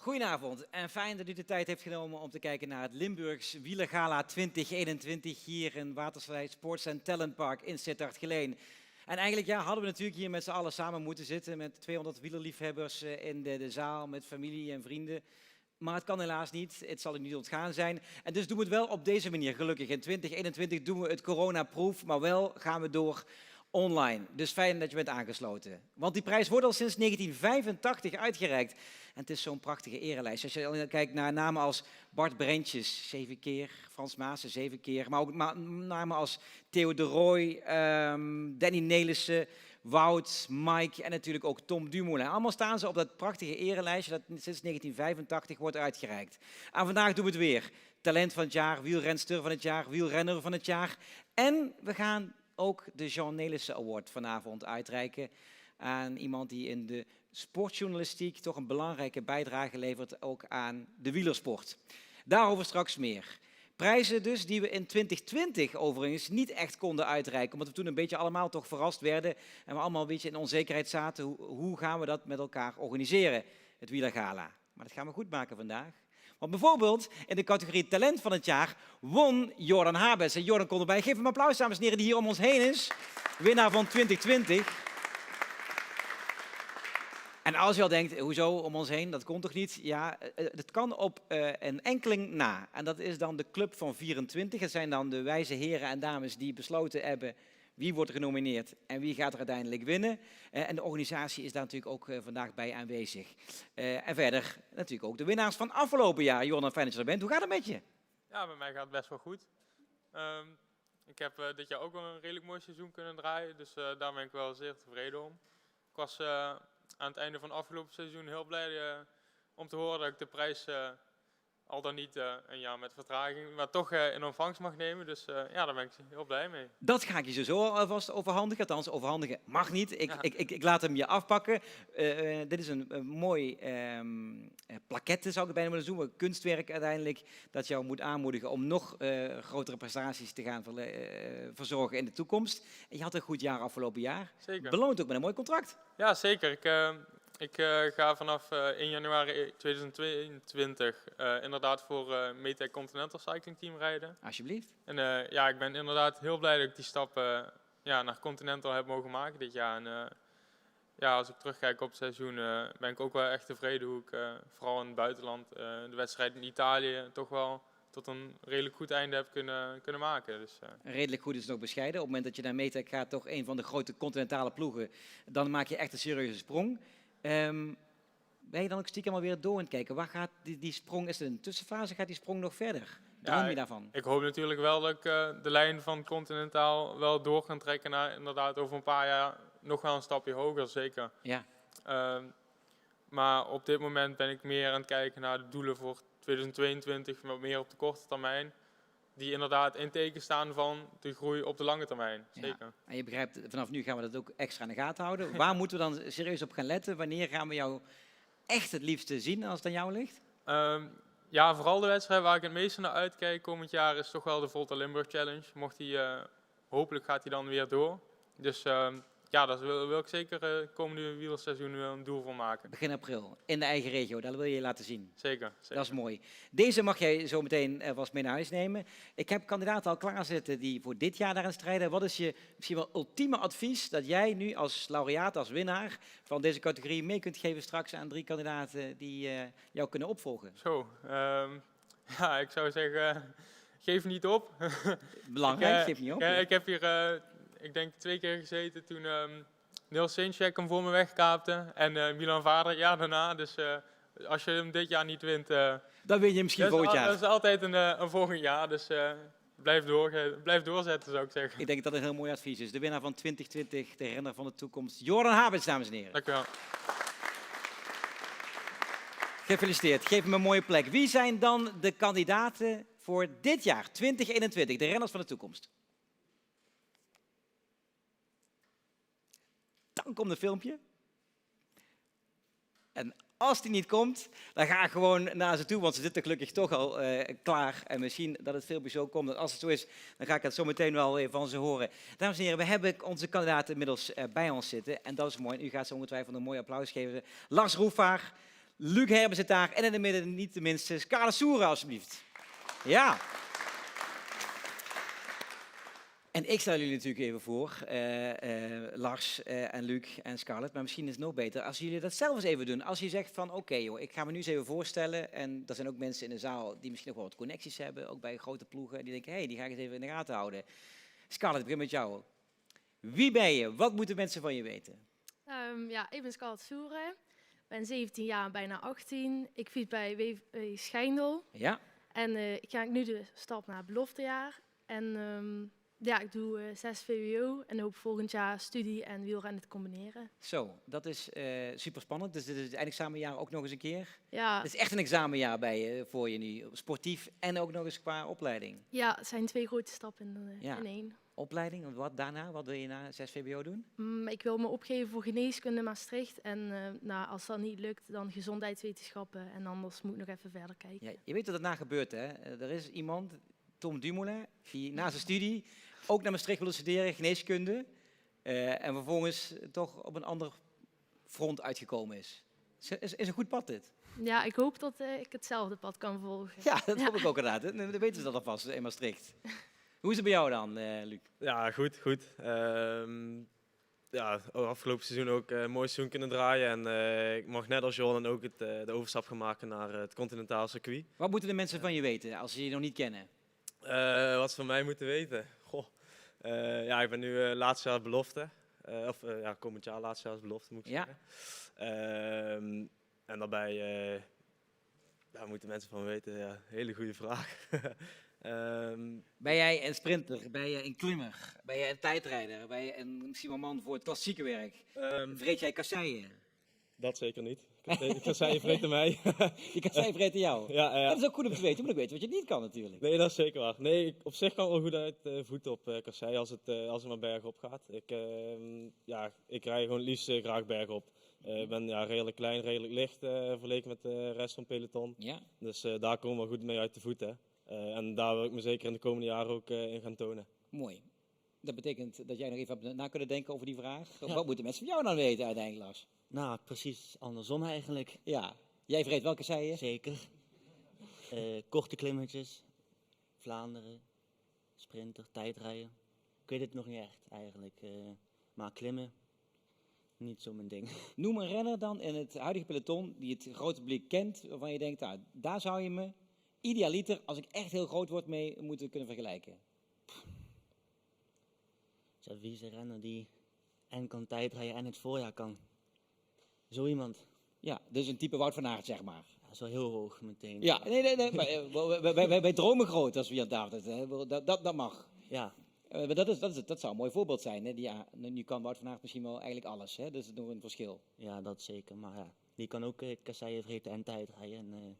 Goedenavond en fijn dat u de tijd heeft genomen om te kijken naar het Limburgs Wielergala 2021 hier in Watervlei Sports & Talent Park in Sittard-Geleen. En eigenlijk hadden we natuurlijk hier met z'n allen samen moeten zitten met 200 wielerliefhebbers in de zaal met familie en vrienden. Maar het kan helaas niet, het zal u niet ontgaan zijn. En dus doen we het wel op deze manier, gelukkig. In 2021 doen we het coronaproof, maar wel gaan we door online. Dus fijn dat je bent aangesloten. Want die prijs wordt al sinds 1985 uitgereikt. En het is zo'n prachtige erelijst. Als je al kijkt naar namen als Bart Brentjes, 7 keer. Frans Maassen, 7 keer. Maar ook namen als Theo de Rooij, Danny Nelissen, Wout, Mike en natuurlijk ook Tom Dumoulin. Allemaal staan ze op dat prachtige erelijstje dat sinds 1985 wordt uitgereikt. En vandaag doen we het weer. Talent van het jaar, wielrenster van het jaar, wielrenner van het jaar. En we gaan ook de Jean Nelissen Award vanavond uitreiken aan iemand die in de sportjournalistiek toch een belangrijke bijdrage levert ook aan de wielersport. Daarover straks meer. Prijzen dus die we in 2020 overigens niet echt konden uitreiken, omdat we toen een beetje allemaal toch verrast werden en we allemaal een beetje in onzekerheid zaten. Hoe gaan we dat met elkaar organiseren, het Wielergala? Maar dat gaan we goed maken vandaag. Want bijvoorbeeld in de categorie talent van het jaar won Jordan Habets. En Jordan kon erbij. Geef hem applaus, dames en heren, die hier om ons heen is. Winnaar van 2020. En als je al denkt, hoezo om ons heen, dat kon toch niet? Ja, het kan op een enkeling na. En dat is dan de Club van 24. Het zijn dan de wijze heren en dames die besloten hebben wie wordt genomineerd en wie gaat er uiteindelijk winnen. En de organisatie is daar natuurlijk ook vandaag bij aanwezig. En verder natuurlijk ook de winnaars van afgelopen jaar. Jordan, fijn dat je er bent. Hoe gaat het met je? Ja, met mij gaat het best wel goed. Ik heb dit jaar ook wel een redelijk mooi seizoen kunnen draaien, dus daar ben ik wel zeer tevreden om. Ik was aan het einde van het afgelopen seizoen heel blij om te horen dat ik de prijs al dan niet een jaar met vertraging, maar toch in ontvangst mag nemen. Dus ja, daar ben ik heel blij mee. Dat ga ik je zo alvast overhandigen. Althans, overhandigen mag niet. Ik laat hem je afpakken. Dit is een mooi plaquette, zou ik bijna willen noemen. Een kunstwerk uiteindelijk dat jou moet aanmoedigen om nog grotere prestaties te gaan verzorgen in de toekomst. En je had een goed jaar afgelopen jaar. Zeker. Beloond ook met een mooi contract. Ja, zeker. Ik ga vanaf 1 januari 2022 inderdaad voor Metec Continental Cycling Team rijden. Alsjeblieft. En ja, ik ben inderdaad heel blij dat ik die stap naar Continental heb mogen maken dit jaar. En ja, als ik terugkijk op het seizoen ben ik ook wel echt tevreden hoe ik vooral in het buitenland de wedstrijd in Italië toch wel tot een redelijk goed einde heb kunnen maken. Dus, redelijk goed is nog bescheiden. Op het moment dat je naar Metec gaat, toch een van de grote continentale ploegen, dan maak je echt een serieuze sprong. Ben je dan ook stiekem alweer door aan het kijken? Waar gaat die sprong? Is het een tussenfase? Gaat die sprong nog verder? Droom je daarvan? Ik hoop natuurlijk wel dat ik de lijn van Continentaal wel door kan trekken naar inderdaad over een paar jaar nog wel een stapje hoger, zeker. Ja. Maar op dit moment ben ik meer aan het kijken naar de doelen voor 2022, maar meer op de korte termijn. Die inderdaad in teken staan van de groei op de lange termijn. Zeker. Ja. En je begrijpt, vanaf nu gaan we dat ook extra in de gaten houden. Waar moeten we dan serieus op gaan letten? Wanneer gaan we jou echt het liefste zien als het aan jou ligt? Ja, vooral de wedstrijd waar ik het meeste naar uitkijk komend jaar is toch wel de Volta Limburg Challenge. Hopelijk gaat hij dan weer door. Dus ja, daar wil ik zeker komende wielerseizoen een doel voor maken. Begin april, in de eigen regio, dat wil je laten zien. Zeker. Dat is mooi. Deze mag jij zo meteen vast mee naar huis nemen. Ik heb kandidaten al klaarzitten die voor dit jaar daarin strijden. Wat is je misschien wel ultieme advies dat jij nu als laureaat, als winnaar van deze categorie mee kunt geven straks aan 3 kandidaten die jou kunnen opvolgen? Zo, ja, ik zou zeggen, geef niet op. Belangrijk, geef niet op. Ik heb hier, ik denk 2 keer gezeten toen Niels Sinchek hem voor me wegkaapte en Milan Vader het jaar daarna. Dus als je hem dit jaar niet wint, dan win je misschien volgend jaar. Dat is altijd een volgend jaar, dus blijf doorzetten zou ik zeggen. Ik denk dat dat een heel mooi advies is. De winnaar van 2020, de renner van de toekomst, Jordan Habets, dames en heren. Dank u wel. Gefeliciteerd, geef hem een mooie plek. Wie zijn dan de kandidaten voor dit jaar, 2021, de renners van de toekomst? Dan komt een filmpje. En als die niet komt, dan ga ik gewoon naar ze toe, want ze zitten gelukkig toch al klaar. En misschien dat het filmpje zo komt. En als het zo is, dan ga ik het zo meteen wel weer van ze horen. Dames en heren, we hebben onze kandidaten inmiddels bij ons zitten. En dat is mooi. En u gaat zo ongetwijfeld een mooi applaus geven. Lars Roefaar, Luc Herben zit daar en in het midden niet de minste Scala Soera, alsjeblieft. Ja. En ik stel jullie natuurlijk even voor, Lars en Luc en Scarlett, maar misschien is het nog beter als jullie dat zelf eens even doen. Als je zegt van oké, joh, ik ga me nu eens even voorstellen, en er zijn ook mensen in de zaal die misschien nog wel wat connecties hebben, ook bij grote ploegen, die denken, hé, die ga ik eens even in de gaten houden. Scarlett, ik begin met jou. Wie ben je? Wat moeten mensen van je weten? Ja, ik ben Scarlett Soeren. Ik ben 17 jaar, bijna 18. Ik fiets bij WV Schijndel. Ja? En ik ga nu de stap naar het beloftejaar. En ja, ik doe 6 VWO en hoop volgend jaar studie en wielrennen te combineren. Zo, dat is super spannend. Dus dit is het eindexamenjaar ook nog eens een keer. Ja, Het is echt een examenjaar voor je nu, sportief en ook nog eens qua opleiding. ja, het zijn 2 grote stappen Ja. in één. Opleiding, want wat daarna? Wat wil je na 6 VWO doen? Ik wil me opgeven voor geneeskunde Maastricht. En nou, als dat niet lukt, dan gezondheidswetenschappen. En anders moet ik nog even verder kijken. Ja, je weet wat er na gebeurt, hè? Er is iemand, Tom Dumoulin, die na zijn studie ook naar Maastricht wilde studeren, geneeskunde. En vervolgens toch op een ander front uitgekomen is. Is een goed pad dit. Ja, ik hoop dat ik hetzelfde pad kan volgen. Ja, dat hoop ik ook inderdaad. Dan weten ze dat alvast in Maastricht. Hoe is het bij jou dan, Luc? Ja, goed, goed. Ja, afgelopen seizoen ook een mooi seizoen kunnen draaien. En ik mag net als Jordan ook de overstap gaan maken naar het continentaal circuit. Wat moeten de mensen van je weten als ze je nog niet kennen? Wat ze van mij moeten weten? Goh. Ja, ik ben nu laatste jaar belofte. Ja, komend jaar laatste jaar belofte moet ik Ja. zeggen. En daarbij daar moeten mensen van weten. Ja, hele goede vraag. Ben jij een sprinter? Ben je een klimmer? Ben je een tijdrijder? Ben je misschien wel man voor het klassieke werk? Vreet jij kasseien? Dat zeker niet. Ik ga zeggen, vreten mij. Die kasseien vreten jou? Ja, Dat is ook goed om te weten. Je moet ook weten wat je niet kan natuurlijk. nee, dat is zeker waar. Nee, op zich kan ik wel goed uit voeten op kassei als het maar bergop gaat. Ik rij gewoon het liefst graag bergop. Ik ben redelijk klein, redelijk licht vergeleken met de rest van het peloton. Ja? Dus daar komen we goed mee uit de voeten. En daar wil ik me zeker in de komende jaren ook in gaan tonen. Mooi. Dat betekent dat jij nog even hebt na kunnen denken over die vraag. Wat moeten mensen van jou dan weten uiteindelijk, Lars? Nou, precies andersom eigenlijk. Ja. Jij vreet welke kasseien? Zeker. Korte klimmetjes, Vlaanderen, sprinter, tijdrijden. Ik weet het nog niet echt eigenlijk. Maar klimmen, niet zo mijn ding. Noem een renner dan in het huidige peloton die het grote publiek kent, waarvan je denkt, nou, daar zou je me idealiter, als ik echt heel groot word, mee moeten kunnen vergelijken. Zeg, wie is een renner die en kan tijdrijden en het voorjaar kan? Zo iemand. Ja, dus een type Wout van Aert, zeg maar. Ja, zo heel hoog meteen. Ja, nee, maar, wij dromen groot als we hier aan tafel zitten. Dat mag. Ja, Dat zou een mooi voorbeeld zijn. Hè? Nu kan Wout van Aert misschien wel eigenlijk alles. Hè? Dat is nog een verschil. ja, dat zeker. Maar ja, die kan ook kasseien vreten en tijdrijden. En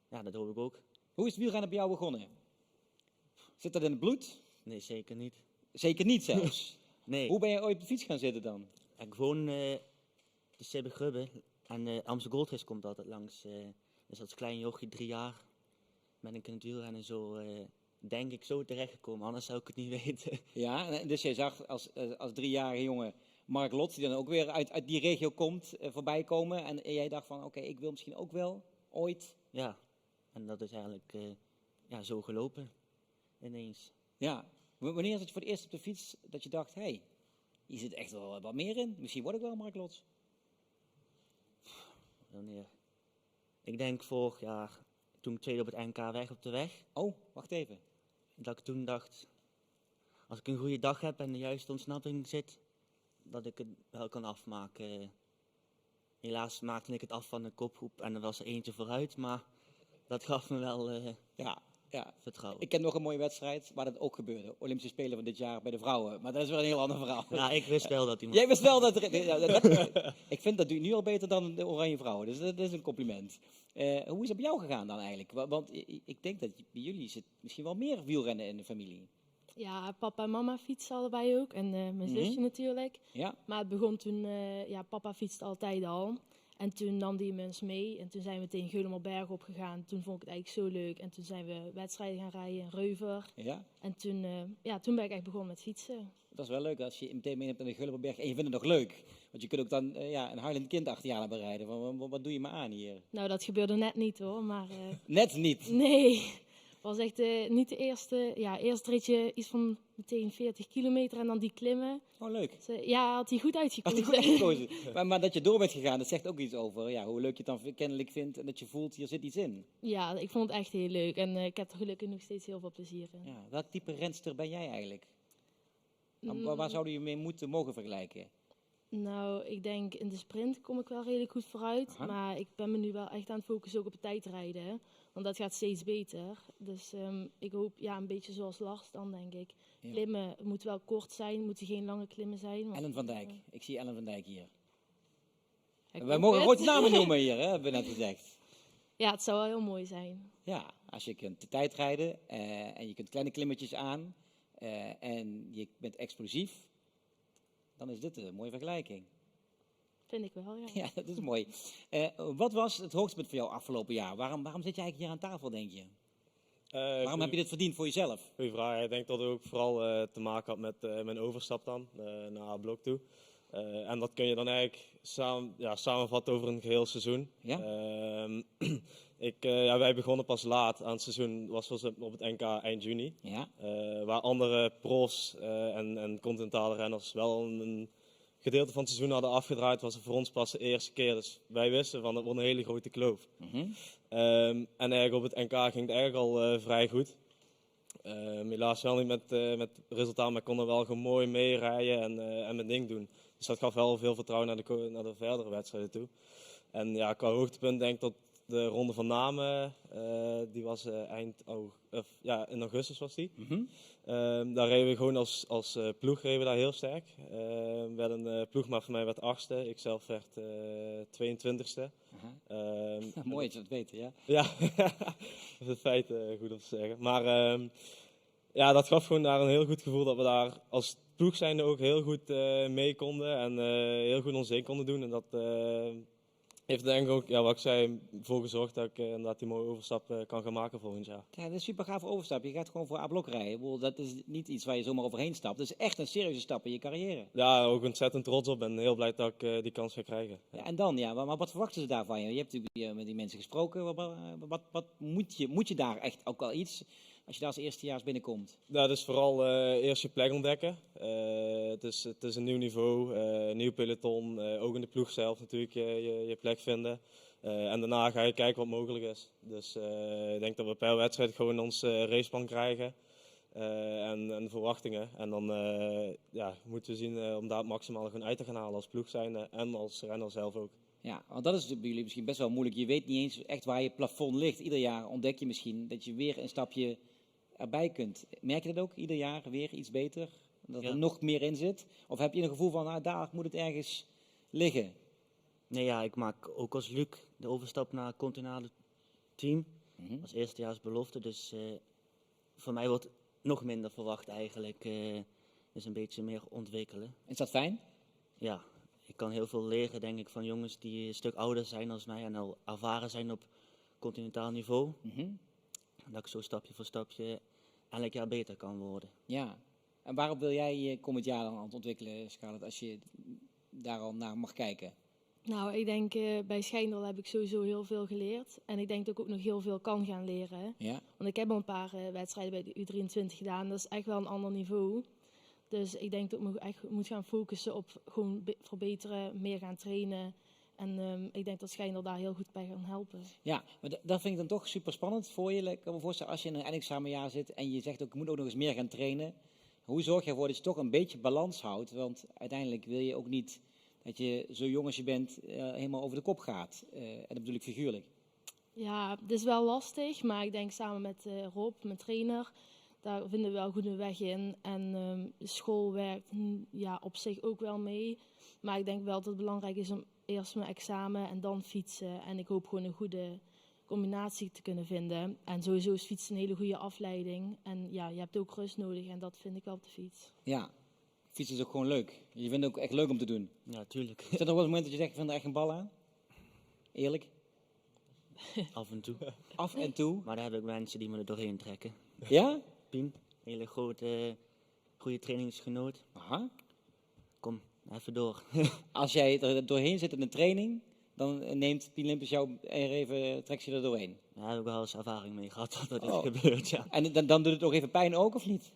ja, dat hoop ik ook. Hoe is het wielrennen bij jou begonnen? Zit dat in het bloed? Nee, zeker niet. Zeker niet zelfs. Nee, Hoe ben je ooit op de fiets gaan zitten dan? ik woon de Sibbe Grubbe en Amstel Gold Race komt altijd langs. Dus als klein jochie, 3 jaar, ben ik in het wielrennen zo, denk ik, zo terechtgekomen. Anders zou ik het niet weten. Ja, en dus jij zag als 3-jarige jongen Mark Lots, die dan ook weer uit die regio komt, voorbij komen. En jij dacht van, oké, ik wil misschien ook wel ooit. Ja, en dat is eigenlijk ja, zo gelopen ineens. Ja. Wanneer is het voor het eerst op de fiets dat je dacht, hé, hier zit echt wel wat meer in. Misschien word ik wel Mark Lots. Wanneer? Ik denk vorig jaar, toen ik tweede op het NK weg op de weg, Oh, wacht even. dat ik toen dacht, als ik een goede dag heb en de juiste ontsnapping zit, dat ik het wel kan afmaken. Helaas maakte ik het af van de kopgroep en er was er eentje vooruit, maar dat gaf me wel Ja. vertrouwen. Ik ken nog een mooie wedstrijd waar dat ook gebeurde. Olympische Spelen van dit jaar bij de vrouwen. Maar dat is wel een heel ander verhaal. Ja, ik wist wel dat iemand... Jij wist wel dat er... Ik vind dat doe je nu al beter dan de Oranje Vrouwen. Dus dat is een compliment. Hoe is het bij jou gegaan dan eigenlijk? Want ik denk dat bij jullie zit misschien wel meer wielrennen in de familie. Ja, papa en mama fietsen allebei ook. En mijn zusje natuurlijk. Ja? Maar het begon toen, papa fietste altijd al. En toen nam die mens mee. En toen zijn we meteen Geulemerberg opgegaan. Toen vond ik het eigenlijk zo leuk. En toen zijn we wedstrijden gaan rijden in Reuver. Ja? En toen ben ik echt begonnen met fietsen. Dat is wel leuk als je meteen meeneemt naar de Gulliverberg en je vindt het nog leuk. Want je kunt ook dan een huilend kind achter je aan bereiden. Wat doe je me aan hier? Nou, dat gebeurde net niet hoor, maar Net niet. nee. Was echt niet de eerste. Ja, eerst reed je iets van meteen 40 kilometer en dan die klimmen. Oh, leuk. Ja, had hij goed Had uitgekozen. hij goed gekozen. Maar dat je door bent gegaan, dat zegt ook iets over hoe leuk je het dan kennelijk vindt en dat je voelt, hier zit iets in. Ja, ik vond het echt heel leuk en ik heb er gelukkig nog steeds heel veel plezier in. Ja, welk type renster ben jij eigenlijk? Mm, Waar zouden je mee mogen vergelijken? Nou, ik denk in de sprint kom ik wel redelijk goed vooruit. Aha. Maar ik ben me nu wel echt aan het focussen ook op het tijdrijden. Hè. Want dat gaat steeds beter. Dus ik hoop een beetje zoals Lars dan, denk ik. Ja. Klimmen moet wel kort zijn, moeten geen lange klimmen zijn. want, Ellen van Dijk. Ik zie Ellen van Dijk hier. ik Wij hoop mogen het. grote namen noemen hier, hè, hebben we net gezegd. Ja, het zou wel heel mooi zijn. Ja, als je kunt de tijd rijden en je kunt kleine klimmetjes aan en je bent explosief, dan is dit een mooie vergelijking. Vind ik wel, ja. Ja, dat is mooi. Wat was het hoogtepunt voor jou afgelopen jaar? Waarom zit je eigenlijk hier aan tafel, denk je? Waarom heb je dit verdiend voor jezelf? Goeie vraag. Ik denk dat het ook vooral te maken had met mijn overstap dan naar A-blok toe. En dat kun je dan eigenlijk samenvatten over een geheel seizoen. Ja? Wij begonnen pas laat aan het seizoen, was op het NK eind juni. Ja? Waar andere profs en continentale renners wel een gedeelte van het seizoen hadden afgedraaid, was het voor ons pas de eerste keer. Dus wij wisten van, het wordt een hele grote kloof. Mhm. En eigenlijk op het NK ging het eigenlijk al vrij goed. Helaas wel niet met resultaat, maar ik kon er wel gewoon mooi mee rijden en mijn ding doen. Dus dat gaf wel veel vertrouwen naar de verdere wedstrijden toe. En ja, qua hoogtepunt denk ik dat de Ronde van Namen, die was in augustus was die. Mhm. Daar reden we gewoon als ploeg reden we daar heel sterk. Werd een ploegmaat van mij werd 8e, ik zelf werd 22e. Aha. Mooi dat je dat weet, ja. Ja, dat is het feit goed om te zeggen. Maar dat gaf gewoon daar een heel goed gevoel dat we daar als ploeg zijnde ook heel goed mee konden en heel goed ons ding konden doen. En dat heeft denk ik ook, wat ik zei, voor gezorgd dat ik inderdaad die mooie overstap kan gaan maken volgend jaar. Ja, dat is een super gaaf overstap. Je gaat gewoon voor A-blok rijden. Ik bedoel, dat is niet iets waar je zomaar overheen stapt. Dat is echt een serieuze stap in je carrière. Ja, ook ontzettend trots op en heel blij dat ik die kans ga krijgen. Ja, en dan, maar wat verwachten ze daarvan? Je hebt natuurlijk met die mensen gesproken. Wat moet je daar echt ook wel iets als je daar als eerstejaars binnenkomt? Nou, dus vooral eerst je plek ontdekken. Het is een nieuw niveau, nieuw peloton, ook in de ploeg zelf natuurlijk je plek vinden. En daarna ga je kijken wat mogelijk is. Dus ik denk dat we per wedstrijd gewoon ons raceplan krijgen en verwachtingen. En dan moeten we zien om daar het maximale gewoon uit te gaan halen als ploeg zijn en als renner zelf ook. Ja, want dat is bij jullie misschien best wel moeilijk. Je weet niet eens echt waar je plafond ligt. Ieder jaar ontdek je misschien dat je weer een stapje erbij kunt. Merk je dat ook? Ieder jaar weer iets beter? Dat er nog meer in zit? Of heb je een gevoel van, daar moet het ergens liggen? Nee, ja, ik maak ook als Luc de overstap naar het continentale team. Mhm. Als eerstejaars belofte, dus voor mij wordt nog minder verwacht eigenlijk. Dus een beetje meer ontwikkelen. Is dat fijn? Ja, ik kan heel veel leren denk ik van jongens die een stuk ouder zijn als mij en al ervaren zijn op continentaal niveau. Mhm. Dat ik zo stapje voor stapje elk jaar beter kan worden. Ja. En waarop wil jij je komend jaar dan aan het ontwikkelen, Scarlett, als je daar al naar mag kijken? Nou, ik denk bij Schijndel heb ik sowieso heel veel geleerd. En ik denk dat ik ook nog heel veel kan gaan leren. Hè. Ja. Want ik heb al een paar wedstrijden bij de U23 gedaan. Dat is echt wel een ander niveau. Dus ik denk dat ik me echt moet gaan focussen op gewoon verbeteren, meer gaan trainen. En ik denk dat Schijndel daar heel goed bij gaan helpen. Ja, maar dat vind ik dan toch super spannend voor je. Ik kan me voorstellen, als je in een eindexamenjaar zit en je zegt ook, ik moet ook nog eens meer gaan trainen. Hoe zorg je ervoor dat je toch een beetje balans houdt? Want uiteindelijk wil je ook niet dat je zo jong als je bent helemaal over de kop gaat. En dat bedoel ik figuurlijk. Ja, het is wel lastig, maar ik denk samen met Rob, mijn trainer, daar vinden we wel goed een weg in. En de school werkt op zich ook wel mee. Maar ik denk wel dat het belangrijk is om eerst mijn examen en dan fietsen. En ik hoop gewoon een goede combinatie te kunnen vinden. En sowieso is fietsen een hele goede afleiding. En ja, je hebt ook rust nodig en dat vind ik wel op de fiets. Ja, fietsen is ook gewoon leuk. Je vindt het ook echt leuk om te doen. Ja, tuurlijk. Is dat nog wel eens een moment dat je zegt, ik vind er echt een bal aan? Eerlijk? Af en toe. Af en toe? Maar daar heb ik mensen die me er doorheen trekken. Ja? Pien, hele grote goede trainingsgenoot. Aha. Kom, even door. Als jij er doorheen zit in een training, dan neemt Pien Limpers jou er even, trekt je er doorheen. Daar heb ik wel eens ervaring mee gehad dat dat Oh. gebeurt, ja. En dan doet het ook even pijn ook, of niet?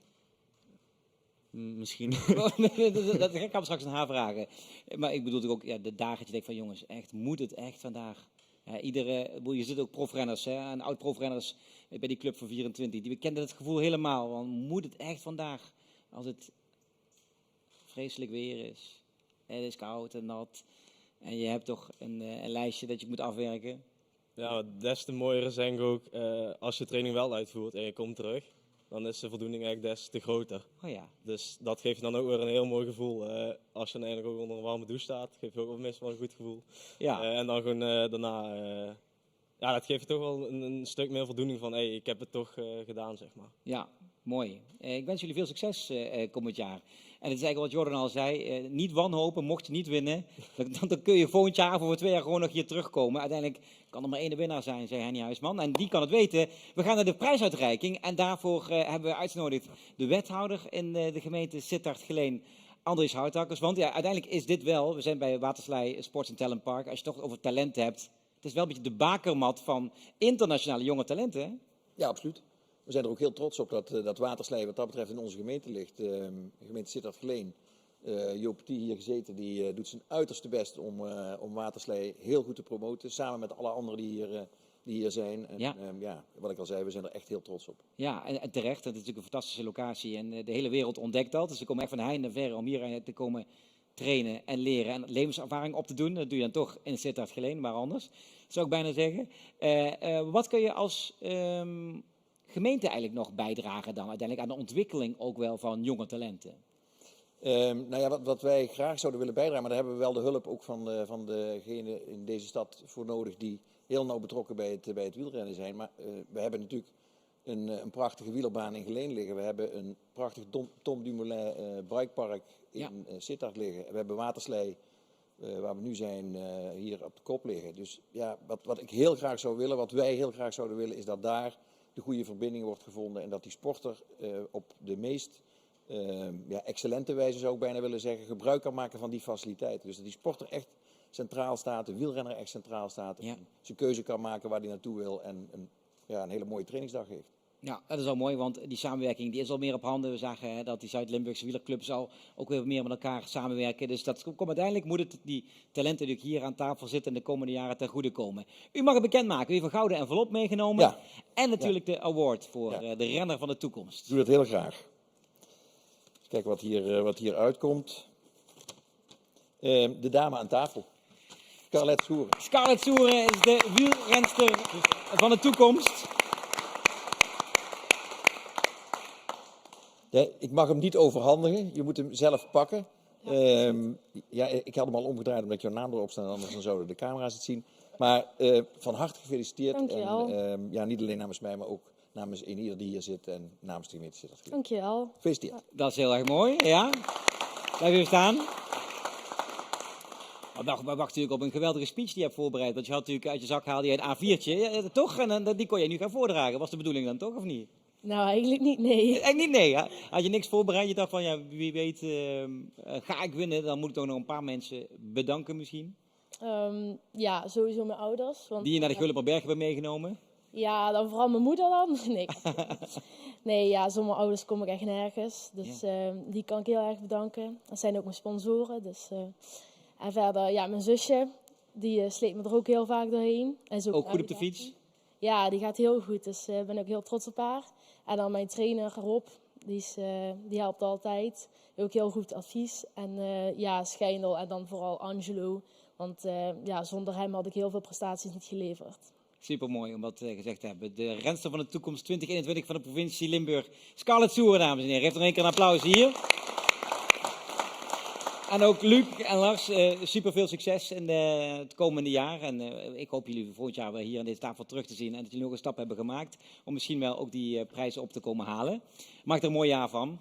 Misschien. Dat ga ik hem straks aan haar vragen. Maar ik bedoel ook de dagen dat je denkt van jongens, echt, moet het echt vandaag? Ja, je zit ook profrenners hè, en oud-profrenners bij die club van 24. Die kennen het gevoel helemaal. Want moet het echt vandaag? Als het vreselijk weer is. Het is koud en nat. En je hebt toch een lijstje dat je moet afwerken. Ja, des te mooier is denk ik ook als je training wel uitvoert en je komt terug. Dan is de voldoening eigenlijk des te groter. Oh ja. Dus dat geeft dan ook weer een heel mooi gevoel. Als je dan eigenlijk ook onder een warme douche staat, geeft je ook meestal een goed gevoel. Ja. En dan gewoon daarna, ja, dat geeft je toch wel een stuk meer voldoening van, hey, ik heb het toch gedaan, zeg maar. Ja, mooi. Ik wens jullie veel succes komend jaar. En het is eigenlijk wat Jordan al zei, niet wanhopen, mocht je niet winnen, dan kun je volgend jaar of over 2 jaar gewoon nog hier terugkomen. Uiteindelijk kan er maar één de winnaar zijn, zei Henny Huisman. En die kan het weten. We gaan naar de prijsuitreiking en daarvoor hebben we uitgenodigd de wethouder in de gemeente Sittard-Geleen, Andries Houtakkers. Want ja, uiteindelijk is dit wel, we zijn bij Waterslei Sports and Talent Park, als je het toch over talent hebt, het is wel een beetje de bakermat van internationale jonge talenten, hè? Ja, absoluut. We zijn er ook heel trots op dat Waterslei wat dat betreft in onze gemeente ligt. De gemeente Sittard-Geleen. Joop Petit hier gezeten, die doet zijn uiterste best om Waterslei heel goed te promoten. Samen met alle anderen die hier zijn. En, Ja. wat ik al zei, we zijn er echt heel trots op. Ja, en terecht. Het is natuurlijk een fantastische locatie en de hele wereld ontdekt dat. Dus ze komen echt van heinde en verre om hier te komen trainen en leren en levenservaring op te doen. Dat doe je dan toch in Sittard-Geleen, waar anders, zou ik bijna zeggen. Wat kun je als gemeente eigenlijk nog bijdragen dan uiteindelijk aan de ontwikkeling ook wel van jonge talenten? Nou ja, wat wij graag zouden willen bijdragen, maar daar hebben we wel de hulp ook van degene in deze stad voor nodig die heel nauw betrokken bij het wielrennen zijn. Maar we hebben natuurlijk een prachtige wielerbaan in Geleen liggen. We hebben een prachtig Tom Dumoulin bikepark in Sittard liggen. We hebben Waterslei, waar we nu zijn, hier op de kop liggen. Dus ja, wat ik heel graag zou willen, wat wij heel graag zouden willen, is dat daar de goede verbinding wordt gevonden en dat die sporter op de meest excellente wijze, zou ik bijna willen zeggen, gebruik kan maken van die faciliteiten. Dus dat die sporter echt centraal staat, de wielrenner echt centraal staat, en zijn keuze kan maken waar hij naartoe wil en een hele mooie trainingsdag heeft. Ja, dat is al mooi, want die samenwerking die is al meer op handen. We zagen dat die Zuid-Limburgse wielerclub zal ook weer meer met elkaar samenwerken. Dus dat komt uiteindelijk, moet het die talenten die hier aan tafel zitten in de komende jaren ten goede komen. U mag het bekendmaken, u heeft een gouden envelop meegenomen. Ja. En natuurlijk de award voor de renner van de toekomst. Ik doe dat heel graag. Eens kijken wat hier uitkomt. De dame aan tafel. Scarlett Soeren. Scarlett Soeren is de wielrenster van de toekomst. Ja, ik mag hem niet overhandigen, je moet hem zelf pakken. Ik had hem al omgedraaid omdat jouw naam erop staat, anders dan zouden de camera's het zien. Maar van harte gefeliciteerd. Dankjewel. En niet alleen namens mij, maar ook namens ieder die hier zit en namens de gemeente Sittard. Dankjewel. Gefeliciteerd. Dat is heel erg mooi, ja. Blijf even staan. We wachten natuurlijk op een geweldige speech die je hebt voorbereid. Want je had natuurlijk uit je zak haalde je een A4'tje, toch? En die kon je nu gaan voordragen. Was de bedoeling dan toch, of niet? Nou, eigenlijk niet, nee. Eigenlijk niet, nee. Hè? Had je niks voorbereid? Je dacht van, ja, wie weet, ga ik winnen? Dan moet ik toch nog een paar mensen bedanken misschien. Ja, sowieso mijn ouders. Want, Die je naar de Gulliperberg hebben meegenomen. Ja, dan vooral mijn moeder dan. Nee. Nee, ja, zonder ouders kom ik echt nergens. Dus die kan ik heel erg bedanken. Dat zijn ook mijn sponsoren. Dus, en verder, ja, mijn zusje, die sleept me er ook heel vaak doorheen. En is Ook goed op de fiets. Ja, die gaat heel goed. Dus ik ben ook heel trots op haar. En dan mijn trainer Rob, die helpt altijd. Ook heel goed advies. En Schijndel en dan vooral Angelo. Want zonder hem had ik heel veel prestaties niet geleverd. Super mooi om dat gezegd te hebben. De renster van de toekomst 2021 van de provincie Limburg. Scarlett Soeren, dames en heren. Geef nog een keer een applaus hier. En ook Luc en Lars, super veel succes in het komende jaar. En ik hoop jullie volgend jaar weer hier aan deze tafel terug te zien. En dat jullie nog een stap hebben gemaakt om misschien wel ook die prijzen op te komen halen. Maak er een mooi jaar van.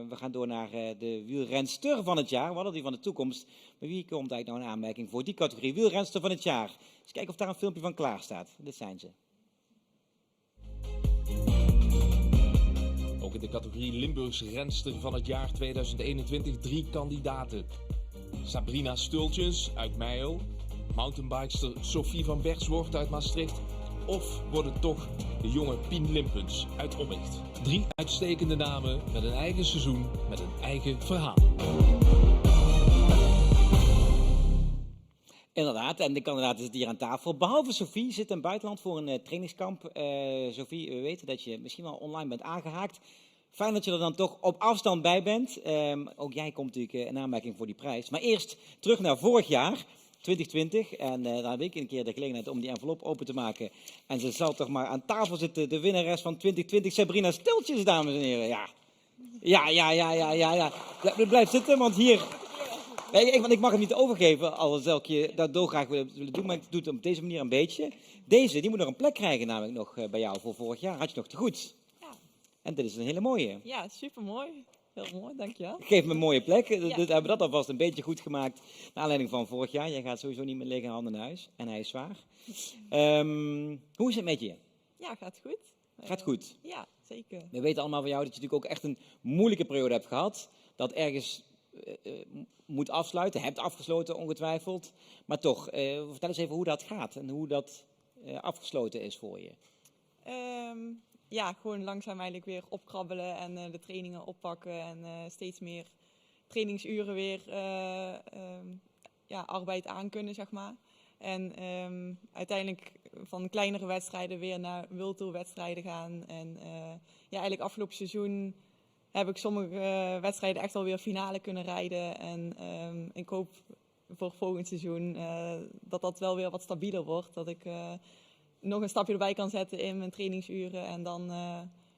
We gaan door naar de wielrenster van het jaar. We hadden die van de toekomst. Maar wie komt eigenlijk nou in aanmerking voor die categorie wielrenster van het jaar? Eens kijken of daar een filmpje van klaar staat. Dit zijn ze. ook in de categorie Limburgs renster van het jaar 2021 3 kandidaten. Sabrina Stultjes uit Meijel, mountainbikester Sophie van Berswoord uit Maastricht of wordt het toch de jonge Pien Limpens uit Ommicht. 3 uitstekende namen met een eigen seizoen, met een eigen verhaal. Inderdaad, en de kandidaten zitten hier aan tafel. Behalve Sophie zit in het buitenland voor een trainingskamp. Sophie, we weten dat je misschien wel online bent aangehaakt. Fijn dat je er dan toch op afstand bij bent. Ook jij komt natuurlijk in aanmerking voor die prijs. Maar eerst terug naar vorig jaar, 2020. En dan heb ik een keer de gelegenheid om die envelop open te maken. En ze zal toch maar aan tafel zitten, de winnares van 2020, Sabrina Stultjes, dames en heren. Ja. Blijf zitten, want hier... Want ik mag hem niet overgeven als elke keer dat dolgraag willen doen, maar ik doe het op deze manier een beetje. Deze, die moet nog een plek krijgen namelijk nog bij jou voor vorig jaar. Had je nog te goed. Ja. En dit is een hele mooie. Ja, supermooi. Heel mooi, dankjewel. Geef me een mooie plek. We hebben dat alvast een beetje goed gemaakt naar aanleiding van vorig jaar. Jij gaat sowieso niet met lege handen naar huis. En hij is zwaar. Hoe is het met je? Ja, gaat goed. Gaat goed. Ja, zeker. We weten allemaal van jou dat je natuurlijk ook echt een moeilijke periode hebt gehad. Dat ergens moet afsluiten, hebt afgesloten ongetwijfeld. Maar toch, vertel eens even hoe dat gaat en hoe dat afgesloten is voor je. Ja, gewoon langzaam eigenlijk weer opkrabbelen en de trainingen oppakken en steeds meer trainingsuren weer arbeid aankunnen, zeg maar. En uiteindelijk van kleinere wedstrijden weer naar World Tour wedstrijden gaan. En eigenlijk afgelopen seizoen heb ik sommige wedstrijden echt alweer finale kunnen rijden. En ik hoop voor volgend seizoen dat wel weer wat stabieler wordt. Dat ik nog een stapje erbij kan zetten in mijn trainingsuren. En dan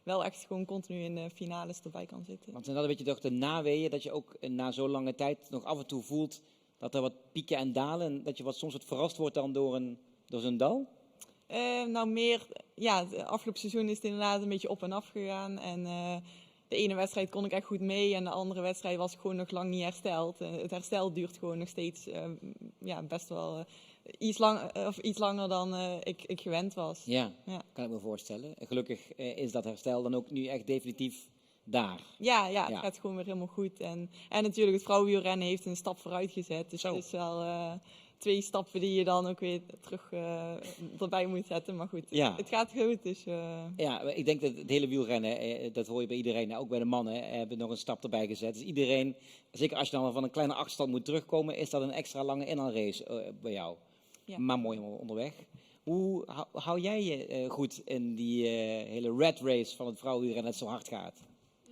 wel echt gewoon continu in de finales erbij kan zitten. Want zijn dat een beetje toch de naweeën, dat je ook na zo'n lange tijd nog af en toe voelt dat er wat pieken en dalen, en dat je soms wat verrast wordt dan door zo'n dal? Nou meer, ja, het afgelopen seizoen is het inderdaad een beetje op en af gegaan. En de ene wedstrijd kon ik echt goed mee en de andere wedstrijd was ik gewoon nog lang niet hersteld. Het herstel duurt gewoon nog steeds best wel iets langer dan ik gewend was. Ja, kan ik me voorstellen. Gelukkig is dat herstel dan ook nu echt definitief daar. Ja, het gaat gewoon weer helemaal goed. En natuurlijk, het vrouwenwielrennen heeft een stap vooruit gezet. Dus het is wel 2 stappen die je dan ook weer terug erbij moet zetten. Maar goed, het gaat goed. Dus, Ja, ik denk dat het hele wielrennen, dat hoor je bij iedereen, ook bij de mannen, hebben nog een stap erbij gezet. Dus iedereen, zeker als je dan van een kleine achterstand moet terugkomen, is dat een extra lange inhaalrace bij jou. Ja. Maar mooi onderweg. Hoe hou jij je goed in die hele rat race van het vrouwenwielrennen dat zo hard gaat?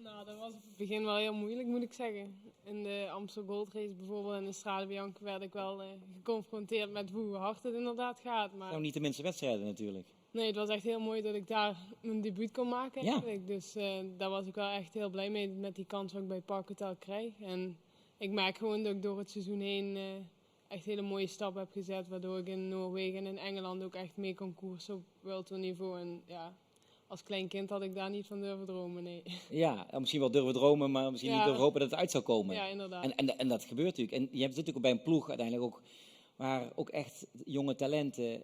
Nou, dat was op het begin wel heel moeilijk, moet ik zeggen. In de Amstel Gold Race bijvoorbeeld en de Strade Bianche werd ik wel geconfronteerd met hoe hard het inderdaad gaat. Maar Nou, niet de minste wedstrijden natuurlijk. nee, het was echt heel mooi dat ik daar mijn debuut kon maken Ja. eigenlijk. Dus daar was ik wel echt heel blij mee met die kans wat ik bij Parkhotel krijg. En ik merk gewoon dat ik door het seizoen heen echt hele mooie stappen heb gezet. Waardoor ik in Noorwegen en in Engeland ook echt mee kon koersen op World Tour niveau. En ja, als klein kind had ik daar niet van durven dromen, nee. Ja, misschien wel durven dromen, maar misschien niet durven hopen dat het uit zou komen. Ja, inderdaad. En dat gebeurt natuurlijk. En je hebt natuurlijk ook bij een ploeg uiteindelijk ook, waar ook echt jonge talenten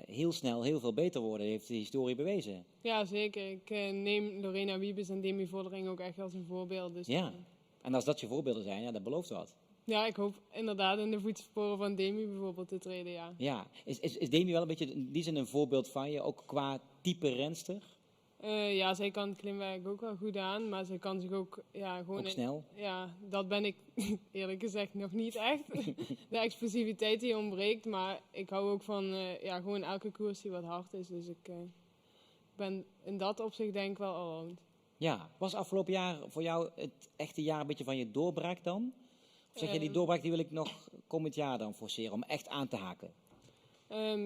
heel snel heel veel beter worden. Dat heeft de historie bewezen. Ja, zeker. Ik neem Lorena Wiebes en Demi Vollering ook echt als een voorbeeld. Dus, Ja, en als dat je voorbeelden zijn, ja, dat belooft wat. ja, ik hoop inderdaad in de voetsporen van Demi bijvoorbeeld te treden, ja. Ja, is Demi wel een beetje in die zin een voorbeeld van je, ook qua type renster? Ja, zij kan het klimwerk ook wel goed aan, maar zij kan zich ook gewoon... Ook snel? Ja, dat ben ik eerlijk gezegd nog niet echt. De explosiviteit die ontbreekt, maar ik hou ook van gewoon elke koers die wat hard is. Dus ik ben in dat opzicht denk ik wel allround. Ja, was afgelopen jaar voor jou het echte jaar een beetje van je doorbraak dan? Of zeg je, die doorbraak die wil ik nog komend jaar dan forceren om echt aan te haken?